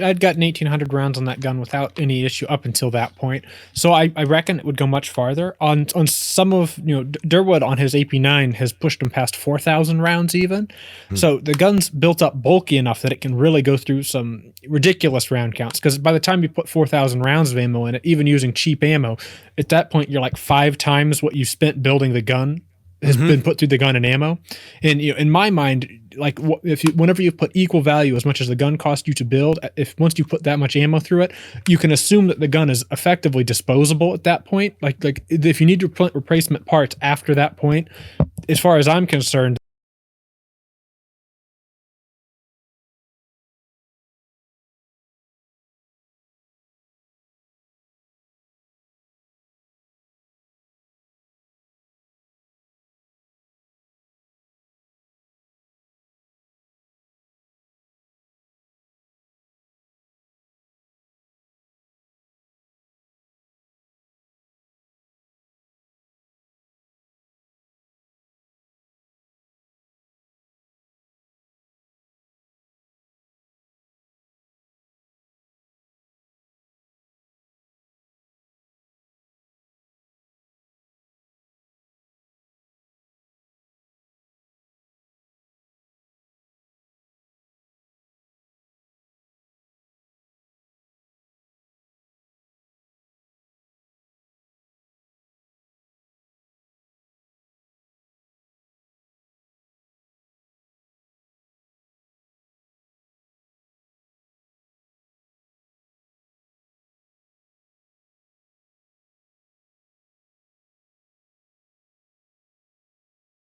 I'd gotten 1,800 rounds on that gun without any issue up until that point. So I reckon it would go much farther. On some of, Durwood on his AP9 has pushed him past 4,000 rounds even. So the gun's built up bulky enough that it can really go through some ridiculous round counts. Because by the time you put 4,000 rounds of ammo in it, even using cheap ammo, at that point you're like 5 times what you spent building the gun has been put through the gun and ammo. And in my mind, like whenever you put equal value as much as the gun cost you to build, if once you put that much ammo through it, you can assume that the gun is effectively disposable at that point. Like if you need to put replacement parts after that point, as far as I'm concerned.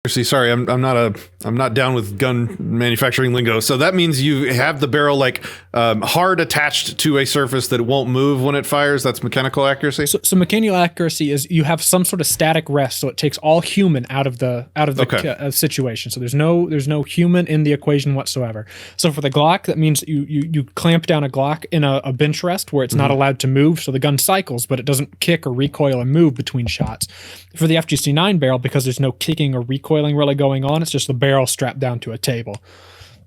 Sorry, I'm not down with gun manufacturing lingo. So that means you have the barrel like hard attached to a surface that it won't move when it fires. That's mechanical accuracy. So mechanical accuracy is you have some sort of static rest, so it takes all human out of the situation. So there's no human in the equation whatsoever. So for the Glock, that means you clamp down a Glock in a bench rest where it's not allowed to move, so the gun cycles, but it doesn't kick or recoil or move between shots. For the FGC9 barrel, because there's no kicking or recoiling really going on, it's just the barrel strapped down to a table.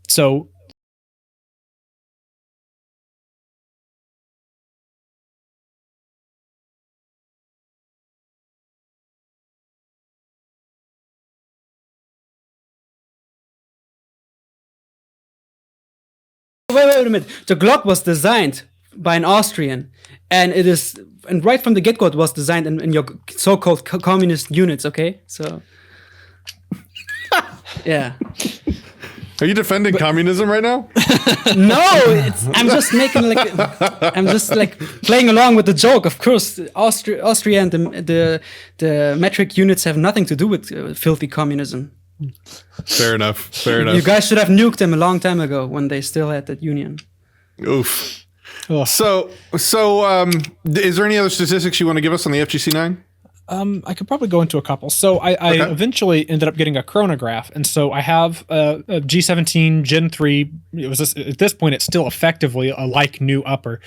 So Wait a minute. The Glock was designed by an Austrian, and right from the get-go it was designed in your so-called communist units. Okay, so yeah. Are you defending communism right now? No, I'm just playing along with the joke. Of course, Austria and the metric units have nothing to do with filthy communism. Fair enough. You guys should have nuked them a long time ago when they still had that union. Oof. Oh. So, is there any other statistics you want to give us on the FGC9? I could probably go into a couple. So I eventually ended up getting a chronograph, and so I have a G17 Gen 3. At this point, it's still effectively a like new upper.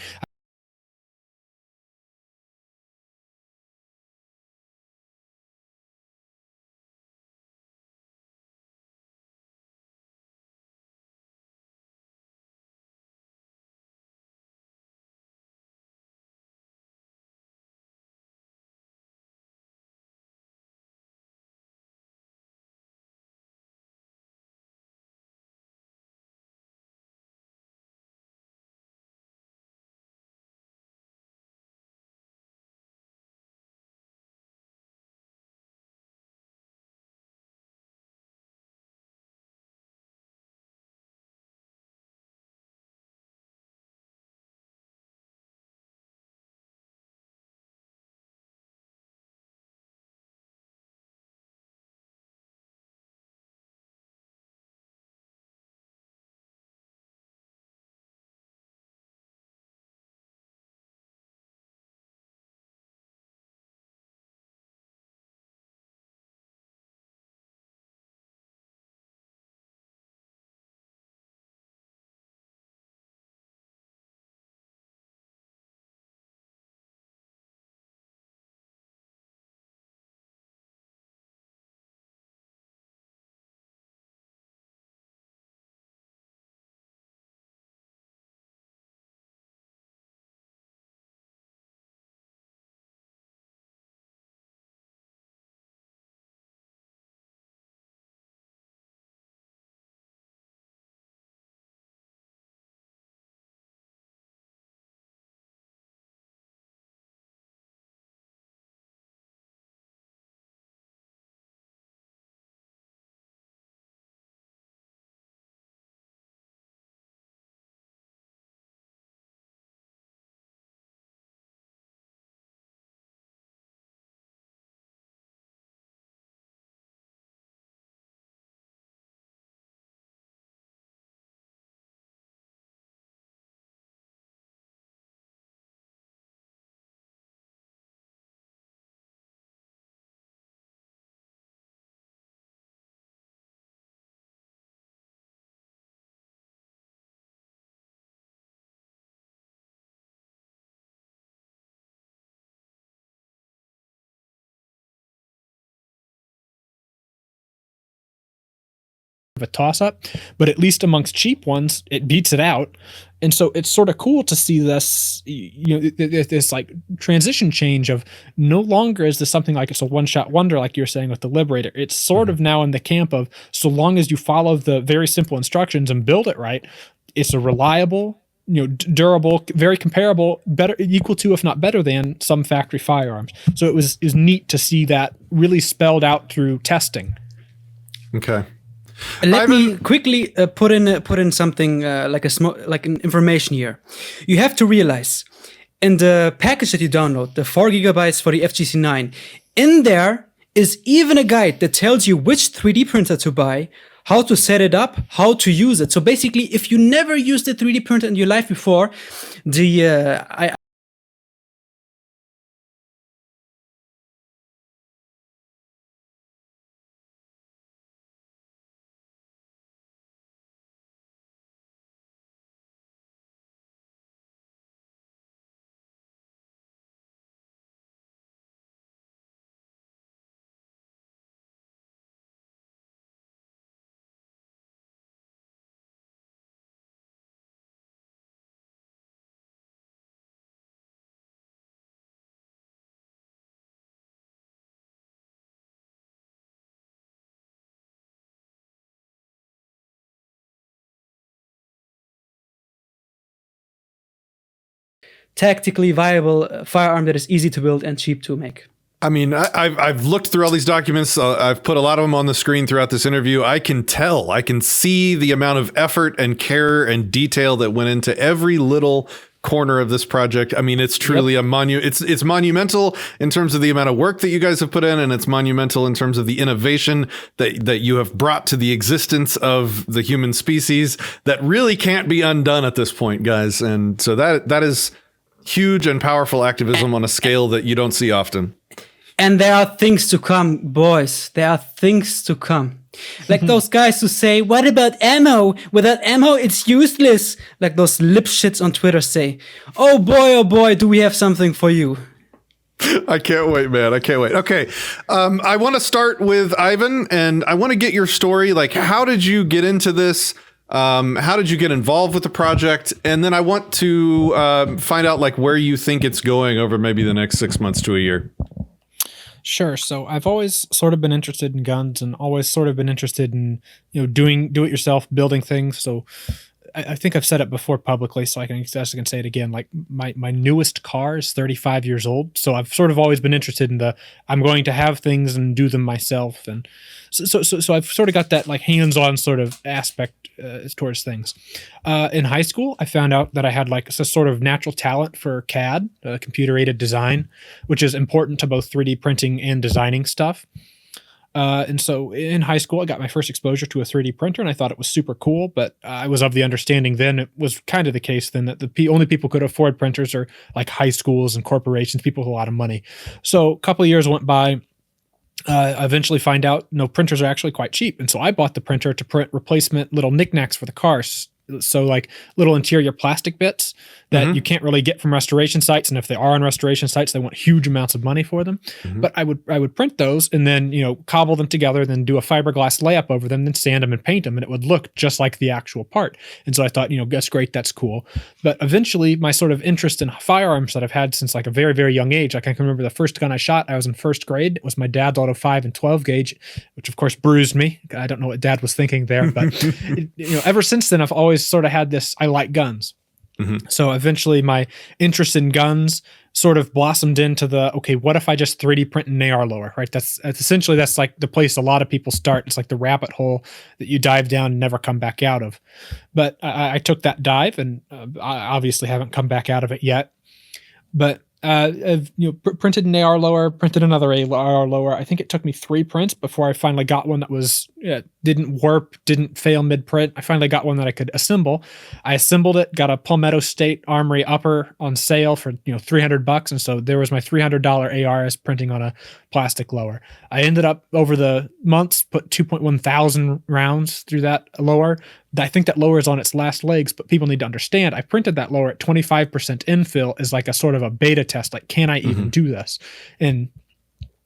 a toss-up, but at least amongst cheap ones, it beats it out. And so it's sort of cool to see this, this like transition change of no longer is this something like it's a one-shot wonder, like you're saying with the Liberator. It's sort of now in the camp of, so long as you follow the very simple instructions and build it right, it's a reliable, durable, very comparable, better, equal to, if not better than, some factory firearms. So it was neat to see that really spelled out through testing. Okay. Let me quickly put in something like an information here. You have to realize in the package that you download, the 4 gigabytes for the FGC9, in there is even a guide that tells you which 3D printer to buy, how to set it up, how to use it. So basically, if you never used a 3D printer in your life before, tactically viable firearm that is easy to build and cheap to make. I mean, I've looked through all these documents. I've put a lot of them on the screen throughout this interview. I can see the amount of effort and care and detail that went into every little corner of this project. I mean, it's truly it's monumental in terms of the amount of work that you guys have put in, and it's monumental in terms of the innovation that you have brought to the existence of the human species that really can't be undone at this point, guys. And so that is huge and powerful activism on a scale that you don't see often. And there are things to come, boys. There are things to come. Like those guys who say, what about ammo? Without ammo, it's useless. Like those lip shits on Twitter say, oh boy, do we have something for you. I can't wait, man. I can't wait. Okay. I want to start with Ivan, and I want to get your story. Like, how did you get into this? How did you get involved with the project? And then I want to find out like where you think it's going over maybe the next 6 months to a year. Sure. So I've always sort of been interested in guns and always sort of been interested in, doing do-it-yourself, building things. So I think I've said it before publicly, so I can say it again. Like my newest car is 35 years old. So I've sort of always been interested in I'm going to have things and do them myself. And so I've sort of got that like hands-on sort of aspect towards things. In high school, I found out that I had like a sort of natural talent for CAD, computer-aided design, which is important to both 3D printing and designing stuff. And so in high school, I got my first exposure to a 3D printer, and I thought it was super cool, but I was of the understanding then, it was kind of the case then, that the only people who could afford printers are like high schools and corporations, people with a lot of money. So a couple of years went by. I eventually find out, printers are actually quite cheap. And so I bought the printer to print replacement little knickknacks for the cars. So like little interior plastic bits that you can't really get from restoration sites. And if they are on restoration sites, they want huge amounts of money for them. But I would print those and then, cobble them together, then do a fiberglass layup over them, then sand them and paint them. And it would look just like the actual part. And so I thought, that's great. That's cool. But eventually my sort of interest in firearms that I've had since like a very, very young age, like I can remember the first gun I shot, I was in first grade. It was my dad's auto 5 and 12 gauge, which of course bruised me. I don't know what dad was thinking there, but ever since then, I've always sort of had this, I like guns. So eventually my interest in guns sort of blossomed into okay, what if I just 3D print an AR lower, right? That's like the place a lot of people start. It's like the rabbit hole that you dive down and never come back out of. But I took that dive and I obviously haven't come back out of it yet. But I've printed an AR lower, printed another AR lower. I think it took me 3 prints before I finally got one that was didn't warp, didn't fail mid-print. I finally got one that I could assemble. I assembled it, got a Palmetto State Armory upper on sale for $300, and so there was my $300 ARS printing on a plastic lower. I ended up over the months put 2.1 thousand rounds through that lower. I think that lower is on its last legs, but people need to understand I printed that lower at 25% infill as like a sort of a beta test. Like, can I even do this? And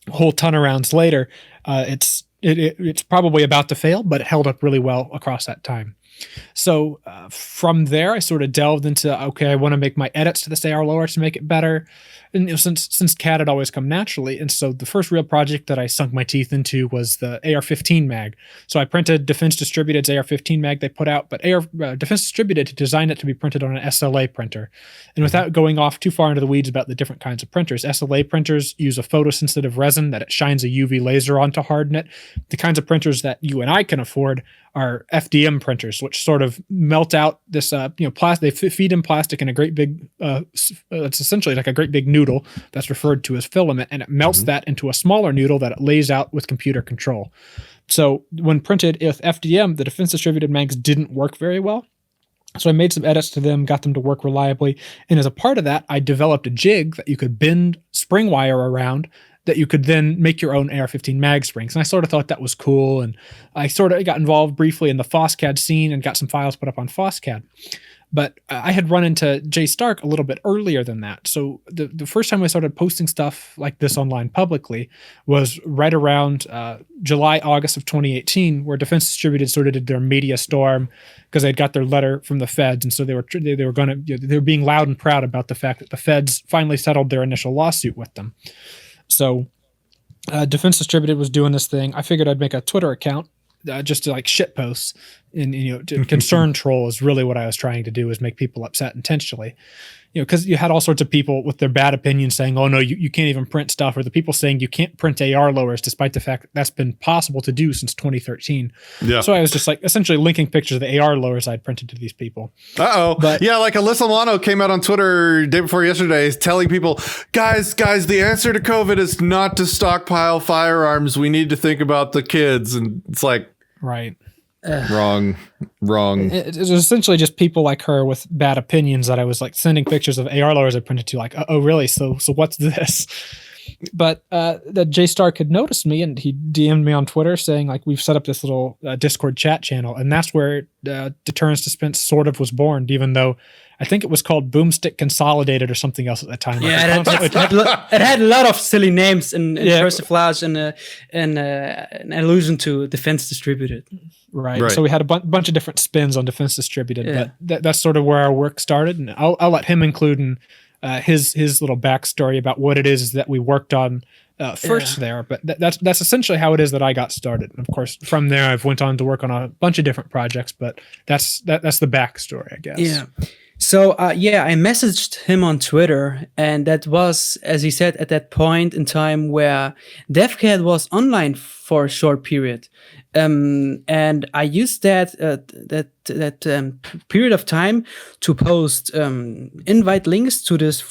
a whole ton of rounds later, it's It's probably about to fail, but it held up really well across that time. So from there, I sort of delved into, okay, I want to make my edits to this AR lower to make it better. And since CAD had always come naturally, and so the first real project that I sunk my teeth into was the AR-15 mag. So I printed Defense Distributed's AR-15 mag they put out, but Defense Distributed designed it to be printed on an SLA printer. And without going off too far into the weeds about the different kinds of printers, SLA printers use a photosensitive resin that it shines a UV laser on to harden it. The kinds of printers that you and I can afford are FDM printers, which sort of melt out this, plastic. They feed in plastic in a great big, it's essentially like a great big noodle that's referred to as filament, and it melts that into a smaller noodle that it lays out with computer control. So when printed with FDM, the Defense Distributed mags didn't work very well. So I made some edits to them, got them to work reliably. And as a part of that, I developed a jig that you could bend spring wire around that you could then make your own AR-15 mag springs. And I sort of thought that was cool. And I sort of got involved briefly in the FOSSCAD scene and got some files put up on FOSSCAD. But I had run into Jay Stark a little bit earlier than that. So the first time I started posting stuff like this online publicly was right around July, August of 2018, where Defense Distributed sort of did their media storm because they'd got their letter from the feds. And so they were being loud and proud about the fact that the feds finally settled their initial lawsuit with them. So Defense Distributed was doing this thing. I figured I'd make a Twitter account just to like shit posts, and concern troll is really what I was trying to do, is make people upset intentionally. Because you had all sorts of people with their bad opinions saying, oh no, you can't even print stuff, or the people saying you can't print AR lowers despite the fact that that's been possible to do since 2013. Yeah. So I was just like essentially linking pictures of the AR lowers I'd printed to these people. But yeah, like Alyssa Milano came out on Twitter day before yesterday telling people, guys, the answer to COVID is not to stockpile firearms. We need to think about the kids. And it's like, right. Wrong. It was essentially just people like her with bad opinions that I was like sending pictures of AR lowers I printed to, like, oh really? So what's this? But that Jay Stark had noticed me, and he DM'd me on Twitter saying, like, we've set up this little Discord chat channel, and that's where Deterrence Dispensed sort of was born, even though I think it was called Boomstick Consolidated or something else at the time. Yeah, it had a lot of silly names in persiflage and an allusion to Defense Distributed. Right. So we had a bunch of different spins on Defense Distributed, but that's sort of where our work started. And I'll let him include in his little backstory about what it is that we worked on first there. But that's essentially how it is that I got started. And of course, from there, I've went on to work on a bunch of different projects, but that's the backstory, I guess. Yeah. So, I messaged him on Twitter, and that was, as he said, at that point in time where DevCAD was online for a short period. And I used that period of time to post invite links to this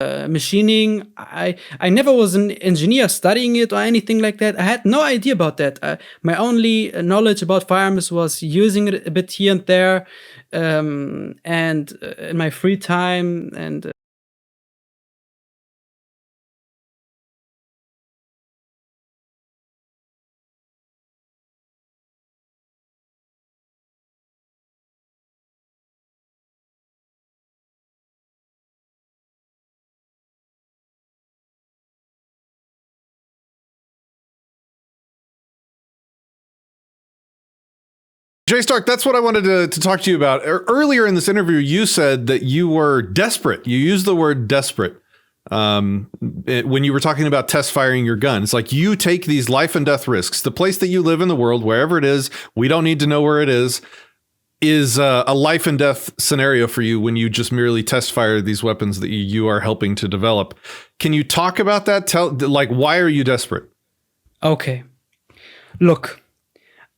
machining. I never was an engineer studying it or anything like that. I had no idea about that. My only knowledge about firearms was using it a bit here and there, and in my free time. And Jay Stark, that's what I wanted to talk to you about. Earlier in this interview, you said that you were desperate. You used the word desperate when you were talking about test firing your gun. It's like you take these life and death risks. The place that you live in the world, wherever it is, we don't need to know where it is a life and death scenario for you when you just merely test fire these weapons that you are helping to develop. Can you talk about that? Why are you desperate? Okay. Look,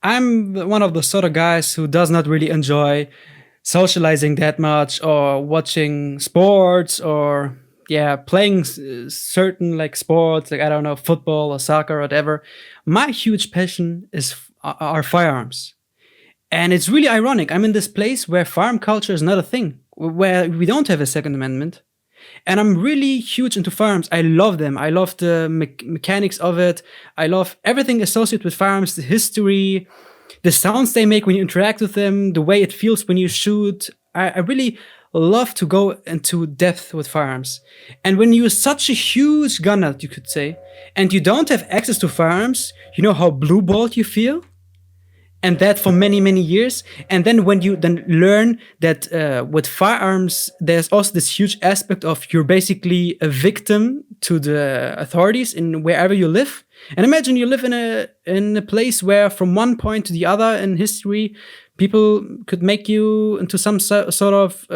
I'm one of the sort of guys who does not really enjoy socializing that much or watching sports or playing certain like sports, like I don't know, football or soccer or whatever. My huge passion are firearms. And it's really ironic. I'm in this place where firearm culture is not a thing, where we don't have a Second Amendment. And I'm really huge into firearms. I love them. I love the mechanics of it. I love everything associated with firearms, the history, the sounds they make when you interact with them, the way it feels when you shoot. I really love to go into depth with firearms. And when you're such a huge gun nut, you could say, and you don't have access to firearms, you know how blue-balled you feel? And that for many, many years. And then when you then learn that with firearms, there's also this huge aspect of you're basically a victim to the authorities in wherever you live. And imagine you live in a place where from one point to the other in history, people could make you into some sort of,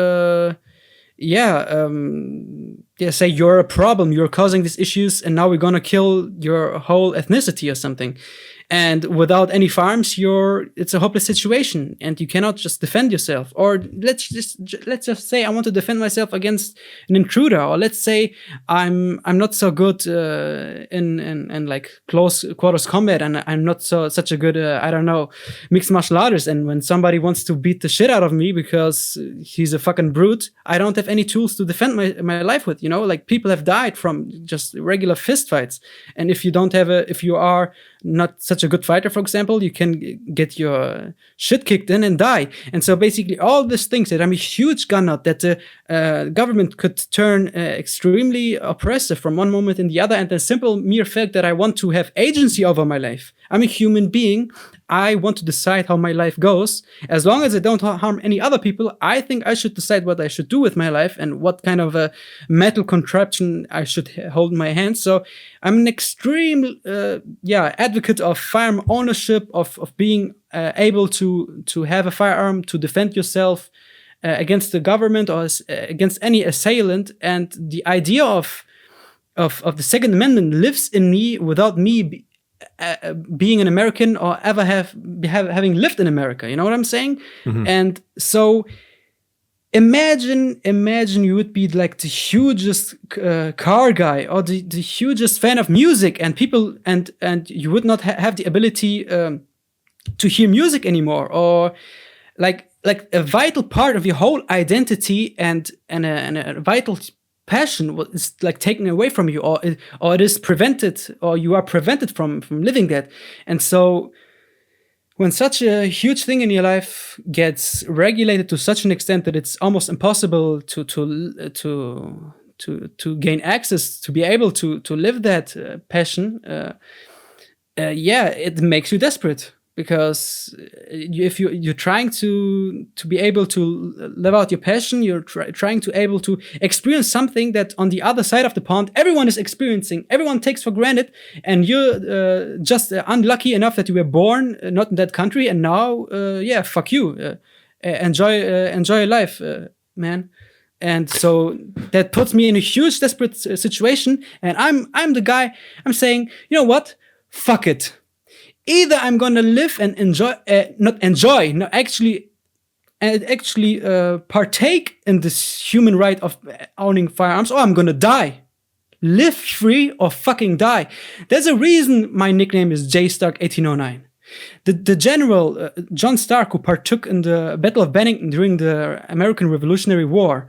say you're a problem, you're causing these issues, and now we're gonna kill your whole ethnicity or something. And without any firearms, it's a hopeless situation, and you cannot just defend yourself. Or let's just say I want to defend myself against an intruder, or let's say I'm not so good in like close quarters combat, and I'm not such a good mixed martial artist. And when somebody wants to beat the shit out of me because he's a fucking brute, I don't have any tools to defend my life with. You know, like people have died from just regular fist fights, and if you are not such a good fighter, for example, you can get your shit kicked in and die. And so basically all these things that I'm a huge gun nut, that the government could turn extremely oppressive from one moment in the other, and the simple mere fact that I want to have agency over my life. I'm a human being. I want to decide how my life goes. As long as I don't harm any other people, I think I should decide what I should do with my life and what kind of a metal contraption I should hold in my hands. So I'm an extreme advocate of firearm ownership, of being able to have a firearm to defend yourself against the government or against any assailant. And the idea of the Second Amendment lives in me without me being an American or ever having lived in America. You know what I'm saying? Mm-hmm. And so imagine you would be like the hugest car guy or the hugest fan of music, and people and you would not have the ability to hear music anymore, or like a vital part of your whole identity and a vital passion is like taken away from you, or it is prevented, or you are prevented from living that. And so when such a huge thing in your life gets regulated to such an extent that it's almost impossible to gain access, to be able to live that passion, it makes you desperate. Because if you're trying to be able to live out your passion, you're trying to able to experience something that on the other side of the pond everyone is experiencing, everyone takes for granted, and you're just unlucky enough that you were born not in that country, and now fuck you, enjoy your life, man. And so that puts me in a huge desperate situation, and I'm the guy. I'm saying, you know what, fuck it. Either I'm gonna live and actually partake in this human right of owning firearms, or I'm gonna die. Live free or fucking die. There's a reason my nickname is J Stark 1809. The general John Stark, who partook in the Battle of Bennington during the American Revolutionary War,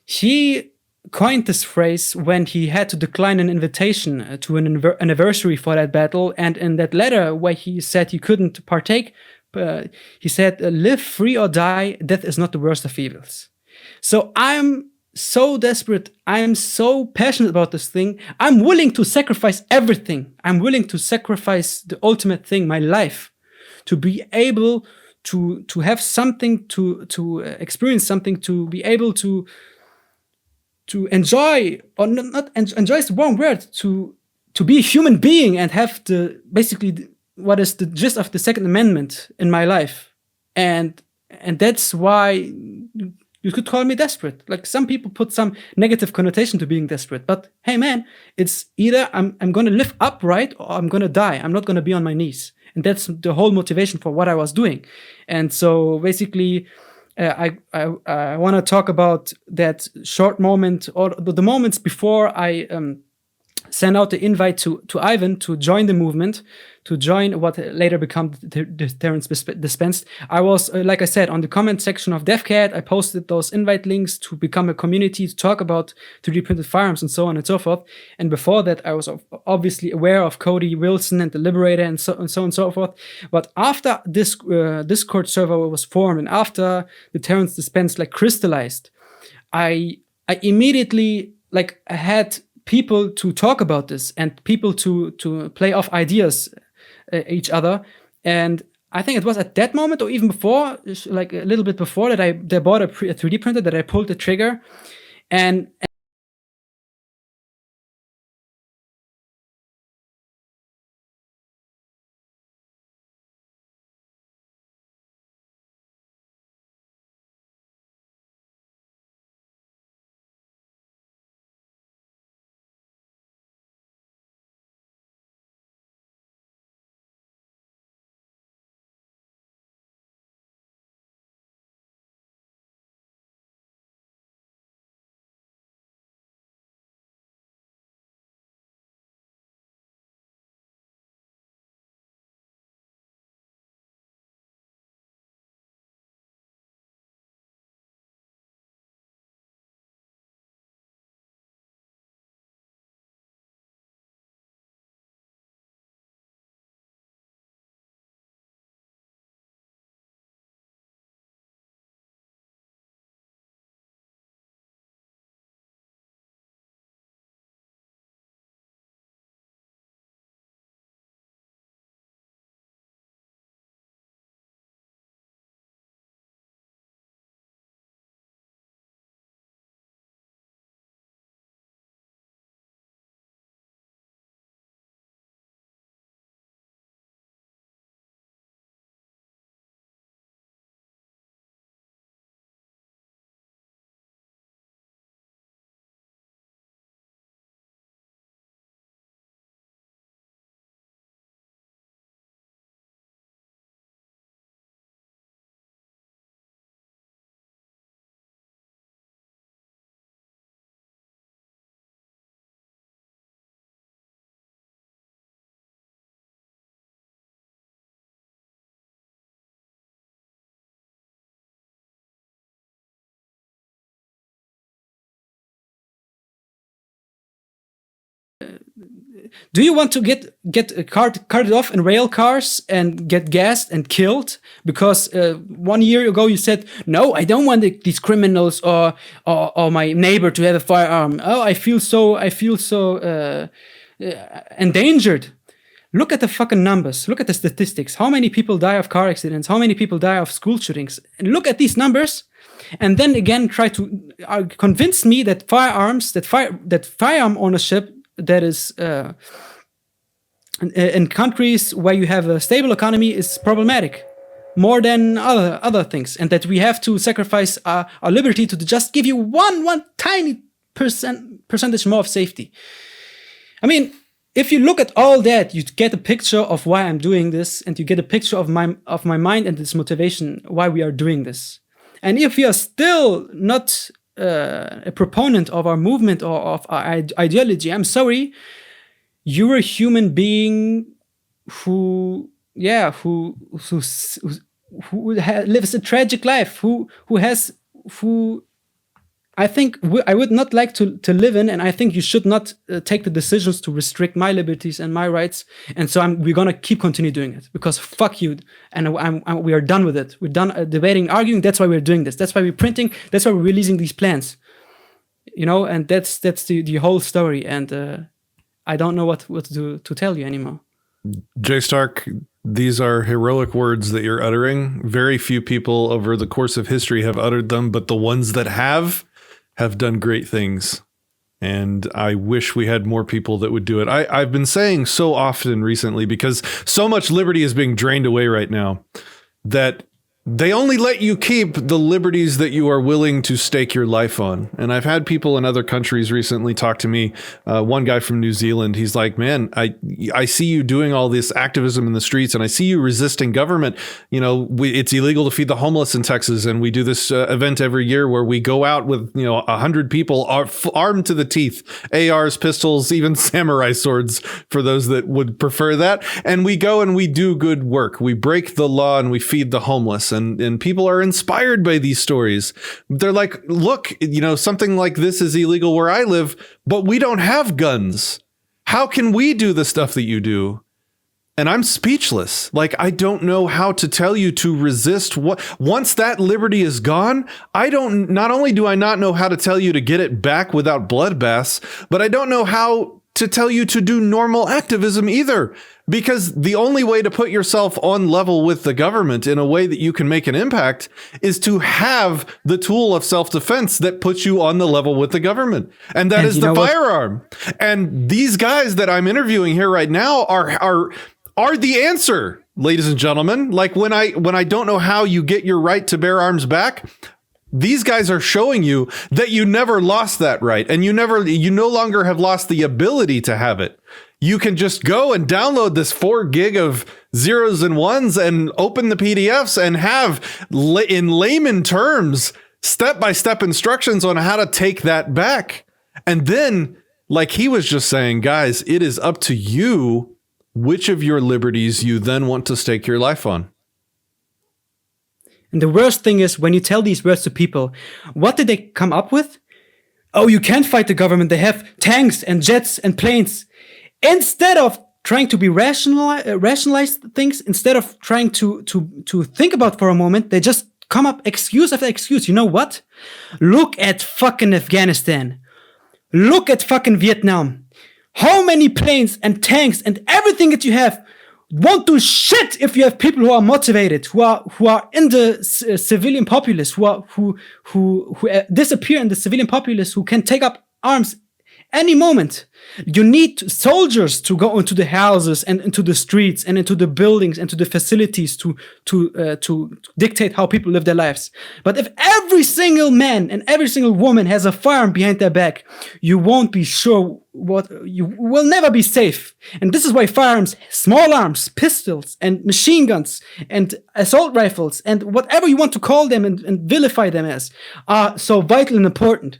he coined this phrase when he had to decline an invitation to an anniversary for that battle. And in that letter where he said he couldn't partake, he said, live free or die, death is not the worst of evils. So I'm so desperate, I'm so passionate about this thing, I'm willing to sacrifice everything. I'm willing to sacrifice the ultimate thing, my life, to be able to have something, to experience something, to be able to enjoy, or not enjoy is the wrong word, to be a human being and have what is the gist of the Second Amendment in my life. And that's why you could call me desperate. Like, some people put some negative connotation to being desperate, but hey man, it's either I'm gonna live upright or I'm gonna die. I'm not gonna be on my knees. And that's the whole motivation for what I was doing. And so basically, I want to talk about that short moment, or the moments before I sent out the invite to Ivan to join the movement, to join what later became the Deterrence Dispensed. I was, like I said, on the comment section of DevCat. I posted those invite links to become a community, to talk about 3D printed firearms and so on and so forth. And before that, I was obviously aware of Cody Wilson and the Liberator and so on and so forth. But after this Discord server was formed and after the Deterrence Dispensed like crystallized, I immediately I had people to talk about this and people to play off ideas each other. And I think it was at that moment or even before, like a little bit before, that they bought a 3D printer, that I pulled the trigger. And do you want to get carted off in rail cars and get gassed and killed because 1 year ago you said, no, I don't want these criminals or my neighbor to have a firearm. Oh, I feel so endangered. Look at the fucking numbers. Look at the statistics. How many people die of car accidents? How many people die of school shootings? And look at these numbers, and then again try to convince me that firearm ownership that is in countries where you have a stable economy is problematic more than other things, and that we have to sacrifice our liberty to just give you one tiny percentage more of safety. I mean, if you look at all that, you get a picture of why I'm doing this, and you get a picture of my mind and its motivation why we are doing this. And if you are still not a proponent of our movement or of our ideology, I'm sorry, you're a human being who lives a tragic life, who I think I would not like to live in, and I think you should not take the decisions to restrict my liberties and my rights. And so we're gonna continue doing it, because fuck you, and we are done with it. We're done debating, arguing. That's why we're doing this. That's why we're printing. That's why we're releasing these plans. And that's the whole story. And I don't know what to tell you anymore. Jay Stark, these are heroic words that you're uttering. Very few people over the course of history have uttered them, but the ones that have done great things. And I wish we had more people that would do it. I've been saying so often recently, because so much liberty is being drained away right now, that they only let you keep the liberties that you are willing to stake your life on. And I've had people in other countries recently talk to me. One guy from New Zealand, he's like, man, I see you doing all this activism in the streets and I see you resisting government. You know, it's illegal to feed the homeless in Texas. And we do this event every year where we go out with, 100 people armed to the teeth, ARs, pistols, even samurai swords for those that would prefer that. And we go and we do good work. We break the law and we feed the homeless. And people are inspired by these stories. They're like, look, something like this is illegal where I live, but we don't have guns. How can we do the stuff that you do? And I'm speechless. Like, I don't know how to tell you to resist once that liberty is gone. Not only do I not know how to tell you to get it back without bloodbaths, but I don't know how to tell you to do normal activism either. Because the only way to put yourself on level with the government in a way that you can make an impact is to have the tool of self-defense that puts you on the level with the government. And that is the firearm. And these guys that I'm interviewing here right now are the answer, ladies and gentlemen. Like when I don't know how you get your right to bear arms back, these guys are showing you that you never lost that right. And you no longer have lost the ability to have it. You can just go and download this 4 gig of zeros and ones and open the PDFs and have, in layman terms, step-by-step instructions on how to take that back. And then, like he was just saying, guys, it is up to you which of your liberties you then want to stake your life on. And the worst thing is, when you tell these words to people, what did they come up with? Oh, you can't fight the government. They have tanks and jets and planes. Instead of trying to be rationalize things, instead of trying to think about for a moment, they just come up excuse after excuse. You know what? Look at fucking Afghanistan. Look at fucking Vietnam. How many planes and tanks and everything that you have won't do shit if you have people who are motivated, who are in the civilian populace, who disappear in the civilian populace, who can take up arms any moment. You need soldiers to go into the houses and into the streets and into the buildings and to the facilities to dictate how people live their lives. But if every single man and every single woman has a firearm behind their back, you won't be sure you will never be safe. And this is why firearms, small arms, pistols and machine guns and assault rifles and whatever you want to call them and vilify them as, are so vital and important.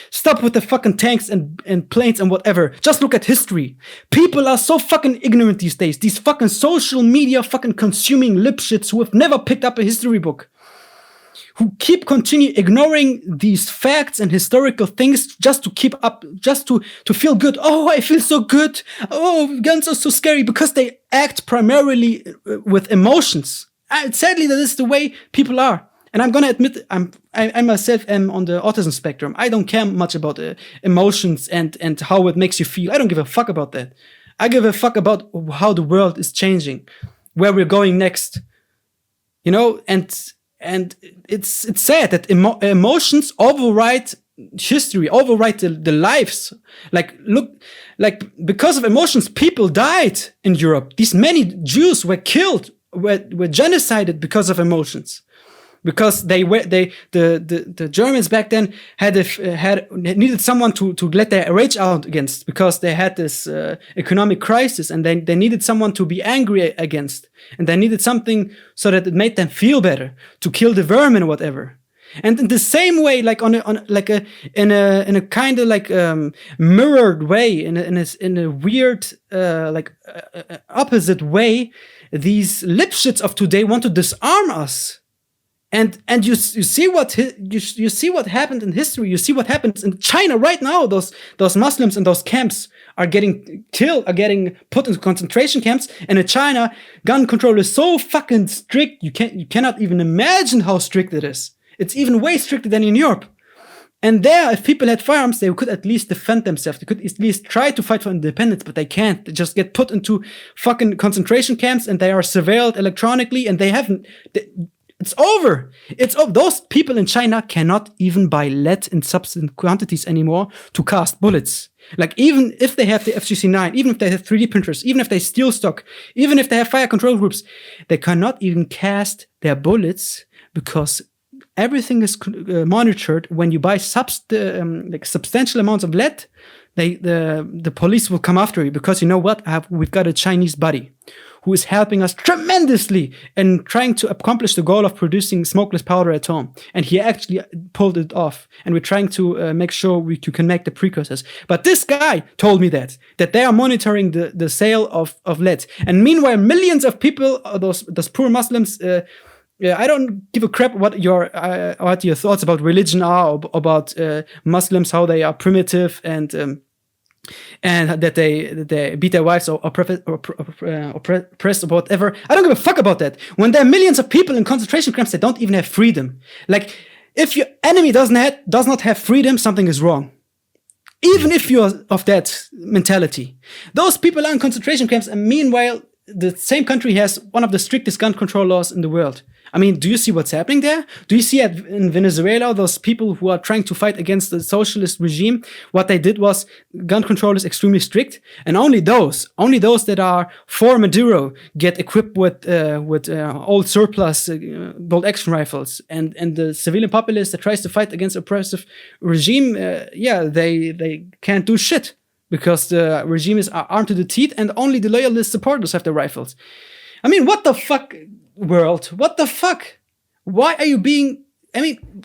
Stop with the fucking tanks and planes and whatever. Just look at history. People are so fucking ignorant these days. These fucking social media fucking consuming lipshits who have never picked up a history book. Who continue ignoring these facts and historical things just to keep up, just to feel good. Oh, I feel so good. Oh, guns are so scary, because they act primarily with emotions. Sadly, that is the way people are. And I'm gonna admit, I myself am on the autism spectrum. I don't care much about emotions and how it makes you feel. I don't give a fuck about that. I give a fuck about how the world is changing, where we're going next. And it's sad that emotions override history, override the lives. Because of emotions, people died in Europe. These many Jews were killed, were genocided because of emotions. Because the Germans back then needed someone to let their rage out against, because they had this economic crisis, and they needed someone to be angry against, and they needed something so that it made them feel better, to kill the vermin or whatever. And in the same way, like in a kind of like mirrored way, in a weird opposite way, these lipshits of today want to disarm us. And you see what happened in history. You see what happens in China right now. Those Muslims in those camps are getting killed, are getting put into concentration camps. And in China, gun control is so fucking strict. You cannot even imagine how strict it is. It's even way stricter than in Europe. And there, if people had firearms, they could at least defend themselves. They could at least try to fight for independence, but they can't. They just get put into fucking concentration camps, and they are surveilled electronically, and it's over. Those people in China cannot even buy lead in sufficient quantities anymore to cast bullets. Like, even if they have the FGC-9, even if they have 3D printers, even if they steal stock, even if they have fire control groups, they cannot even cast their bullets because everything is monitored. When you buy like substantial amounts of lead, the police will come after you, because you know what? We've got a Chinese buddy who is helping us tremendously in trying to accomplish the goal of producing smokeless powder at home. And he actually pulled it off. And we're trying to make sure we can make the precursors. But this guy told me that they are monitoring the sale of lead. And meanwhile, millions of people, those poor Muslims, I don't give a crap what your thoughts about religion are, or about Muslims, how they are primitive and that they beat their wives or oppress or whatever. I don't give a fuck about that. When there are millions of people in concentration camps that don't even have freedom. Like, if your enemy does not have freedom, something is wrong. Even if you're of that mentality. Those people are in concentration camps, and meanwhile, the same country has one of the strictest gun control laws in the world. I mean, do you see what's happening there? Do you see in Venezuela, those people who are trying to fight against the socialist regime? What they did was, gun control is extremely strict, and only those that are for Maduro get equipped with old surplus bolt action rifles, and the civilian populace that tries to fight against oppressive regime, they can't do shit, because the regime is armed to the teeth, and only the loyalist supporters have the rifles. I mean, what the fuck, world? What the fuck? Why are you being... I mean,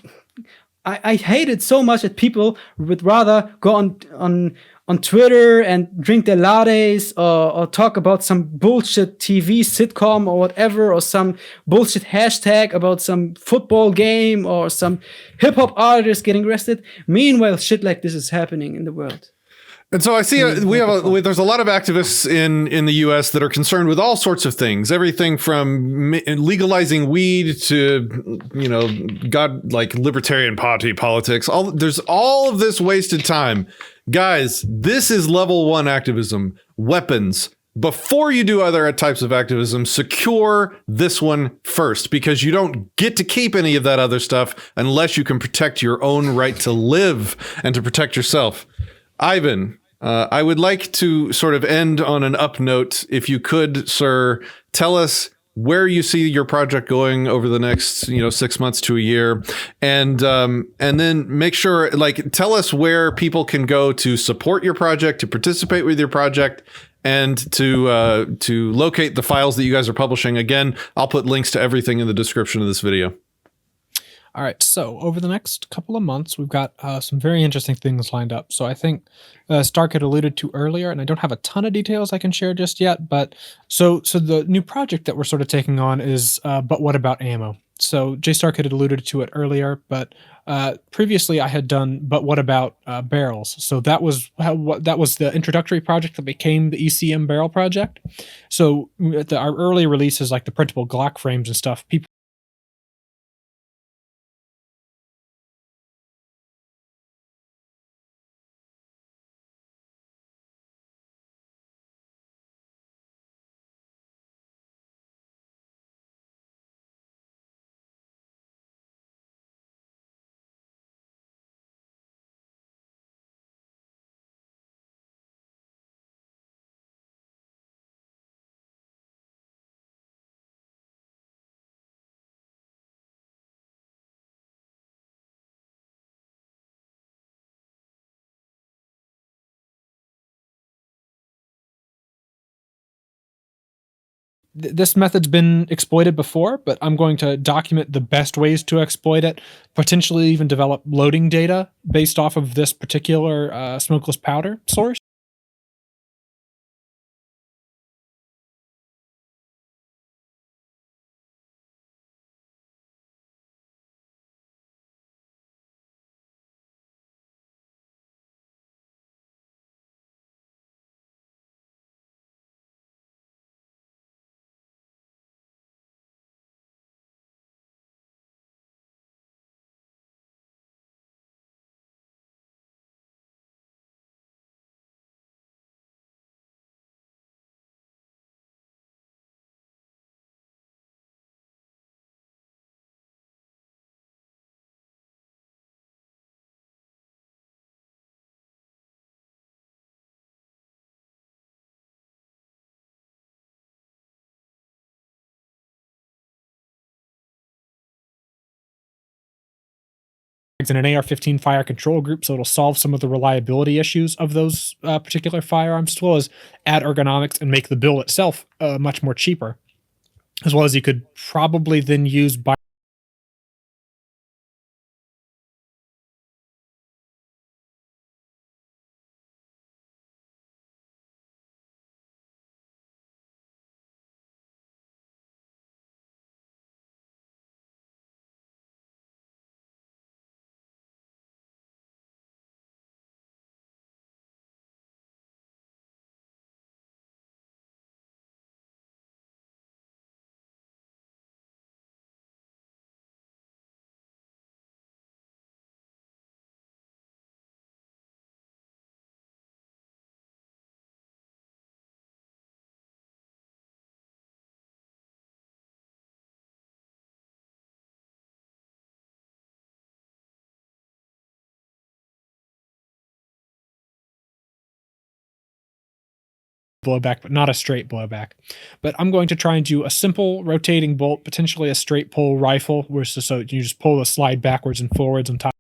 I hate it so much that people would rather go on Twitter and drink their lattes, or talk about some bullshit TV sitcom or whatever, or some bullshit hashtag about some football game, or some hip-hop artist getting arrested. Meanwhile, shit like this is happening in the world. And so I see there's a lot of activists in the U.S. that are concerned with all sorts of things, everything from legalizing weed to, like libertarian party politics. There's all of this wasted time. Guys, this is level 1 activism, weapons. Before you do other types of activism, secure this one first, because you don't get to keep any of that other stuff unless you can protect your own right to live and to protect yourself. Ivan, I would like to sort of end on an up note. If you could, sir, tell us where you see your project going over the next, 6 months to a year, and then make sure, tell us where people can go to support your project, to participate with your project, and to locate the files that you guys are publishing. Again, I'll put links to everything in the description of this video. All right, so over the next couple of months, we've got some very interesting things lined up. So I think Stark had alluded to earlier, and I don't have a ton of details I can share just yet, but so the new project that we're sort of taking on is But What About Ammo? So Jay Stark had alluded to it earlier, but previously I had done But What About Barrels? So that was the introductory project that became the ECM Barrel project. So at our early releases, like the printable Glock frames and stuff, people this method's been exploited before, but I'm going to document the best ways to exploit it, potentially even develop loading data based off of this particular smokeless powder source. and an AR-15 fire control group, so it'll solve some of the reliability issues of those particular firearms, as well as add ergonomics and make the build itself much more cheaper. As well as you could probably then use blowback, but not a straight blowback. But I'm going to try and do a simple rotating bolt, potentially a straight pull rifle, where so you just pull the slide backwards and forwards on top.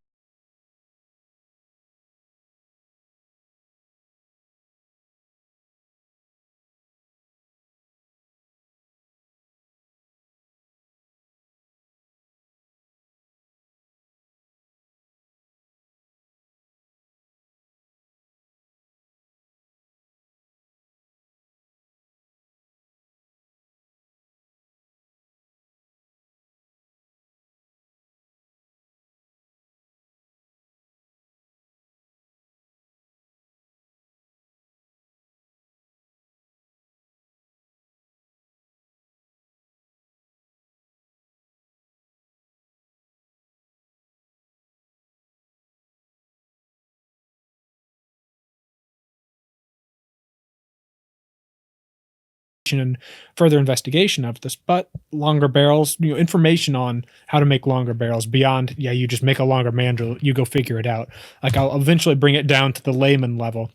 And further investigation of this, but longer barrels, information on how to make longer barrels beyond, you just make a longer mandrel, you go figure it out. Like I'll eventually bring it down to the layman level,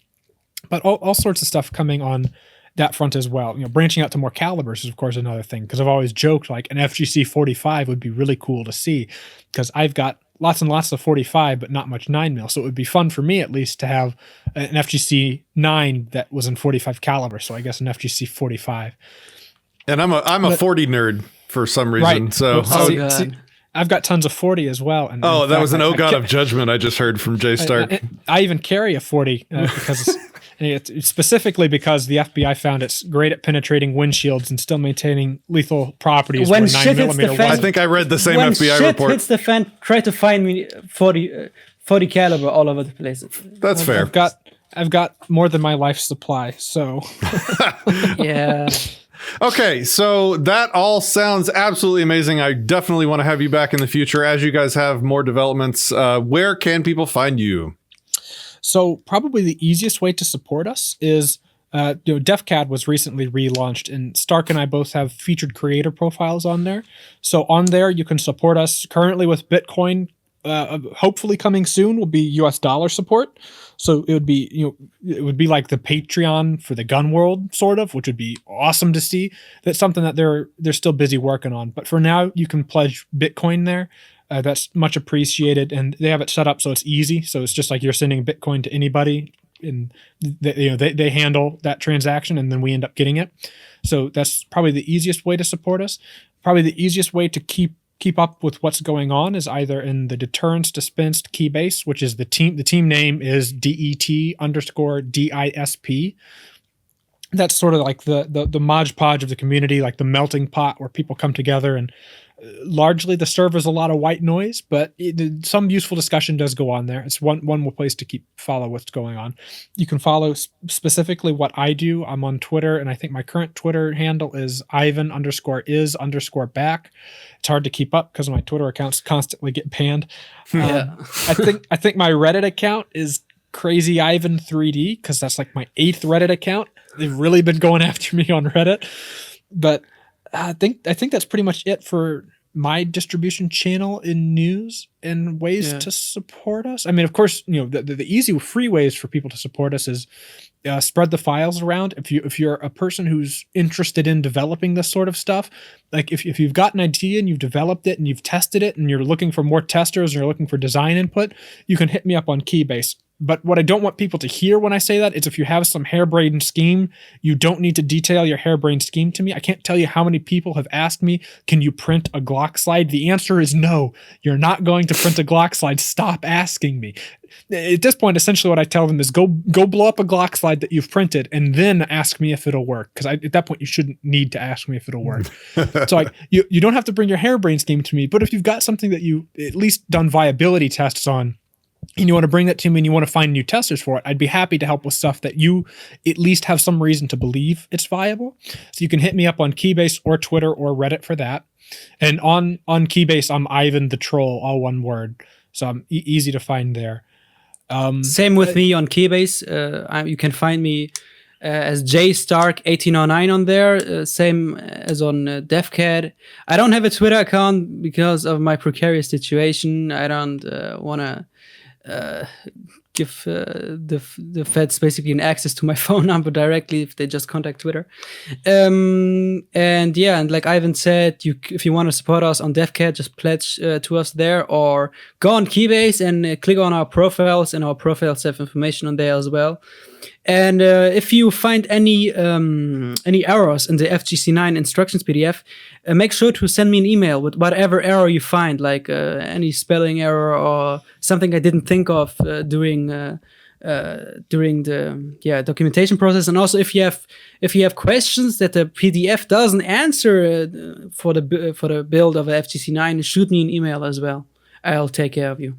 but all sorts of stuff coming on that front as well. Branching out to more calibers is of course another thing, because I've always joked like an FGC 45 would be really cool to see, because I've got lots and lots of 45, but not much 9mm. So it would be fun for me at least to have an FGC 9 that was in 45 caliber. So I guess an FGC 45. And I'm a 40 nerd for some reason. Right. So See, I've got tons of 40 as well. And that was an God of Judgment I just heard from Jay Stark. I even carry a 40 because it's specifically because the FBI found it's great at penetrating windshields and still maintaining lethal properties. When shit hits the fan, I think I read the same when FBI shit report. hits the fan, try to find me 40 caliber all over the place. That's fair. I've got more than my life supply, so Yeah. Okay, so that all sounds absolutely amazing. I definitely want to have you back in the future as you guys have more developments. Where can people find you? So probably the easiest way to support us is, DefCAD was recently relaunched, and Stark and I both have featured creator profiles on there. So on there, you can support us currently with Bitcoin. Hopefully coming soon will be US dollar support. So it would be, it would be like the Patreon for the gun world, sort of, which would be awesome to see. That's something that they're still busy working on. But for now, you can pledge Bitcoin there. That's much appreciated, and they have it set up so it's easy. So it's just like you're sending Bitcoin to anybody, and they handle that transaction, and then we end up getting it. So that's probably the easiest way to support us. Probably the easiest way to keep up with what's going on is either in the Deterrence Dispensed keybase, which is the team. The team name is DET_DISP. That's sort of like the Mod Podge of the community, like the melting pot where people come together, and largely the server's a lot of white noise, but some useful discussion does go on there. It's one more place to follow what's going on. You can follow specifically what I do. I'm on Twitter, and I think my current Twitter handle is Ivan_is_back. It's hard to keep up because my Twitter accounts constantly get banned. Yeah. I think my Reddit account is Crazy Ivan 3D, because that's like my 8th Reddit account. They've really been going after me on Reddit, but I think that's pretty much it for my distribution channel in news and ways to support us. I mean, of course, the easy free ways for people to support us is spread the files around. If you're a person who's interested in developing this sort of stuff, like if you've got an idea and you've developed it and you've tested it and you're looking for more testers and you're looking for design input, you can hit me up on Keybase. But what I don't want people to hear when I say that is if you have some harebrained scheme, you don't need to detail your harebrained scheme to me. I can't tell you how many people have asked me, can you print a Glock slide? The answer is no. You're not going to print a Glock slide. Stop asking me. At this point, essentially what I tell them is go blow up a Glock slide that you've printed and then ask me if it'll work. Because at that point, you shouldn't need to ask me if it'll work. So like you don't have to bring your harebrained scheme to me, but if you've got something that you at least done viability tests on, and you want to bring that to me and you want to find new testers for it, I'd be happy to help with stuff that you at least have some reason to believe it's viable. So you can hit me up on Keybase or Twitter or Reddit for that. And on Keybase, I'm Ivan the Troll, all one word. So I'm easy to find there. Same with me on Keybase. You can find me as JStark1809 on there. Same as on DevCat. I don't have a Twitter account because of my precarious situation. I don't want to give the feds basically an access to my phone number directly if they just contact Twitter. And like Ivan said, if you want to support us on DevCat, just pledge to us there, or go on Keybase and click on our profiles, and our profiles have information on there as well. And if you find any errors in the FGC9 instructions PDF, make sure to send me an email with whatever error you find, like any spelling error or something I didn't think of during the documentation process. And also, if you have questions that the PDF doesn't answer for the build of a FGC9, shoot me an email as well. I'll take care of you.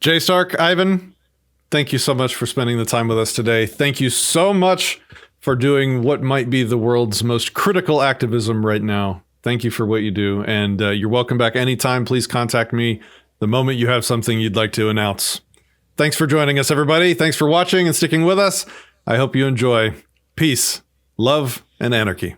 Jay Stark, Ivan, thank you so much for spending the time with us today. Thank you so much for doing what might be the world's most critical activism right now. Thank you for what you do. And you're welcome back anytime. Please contact me the moment you have something you'd like to announce. Thanks for joining us, everybody. Thanks for watching and sticking with us. I hope you enjoy. Peace, love, and anarchy.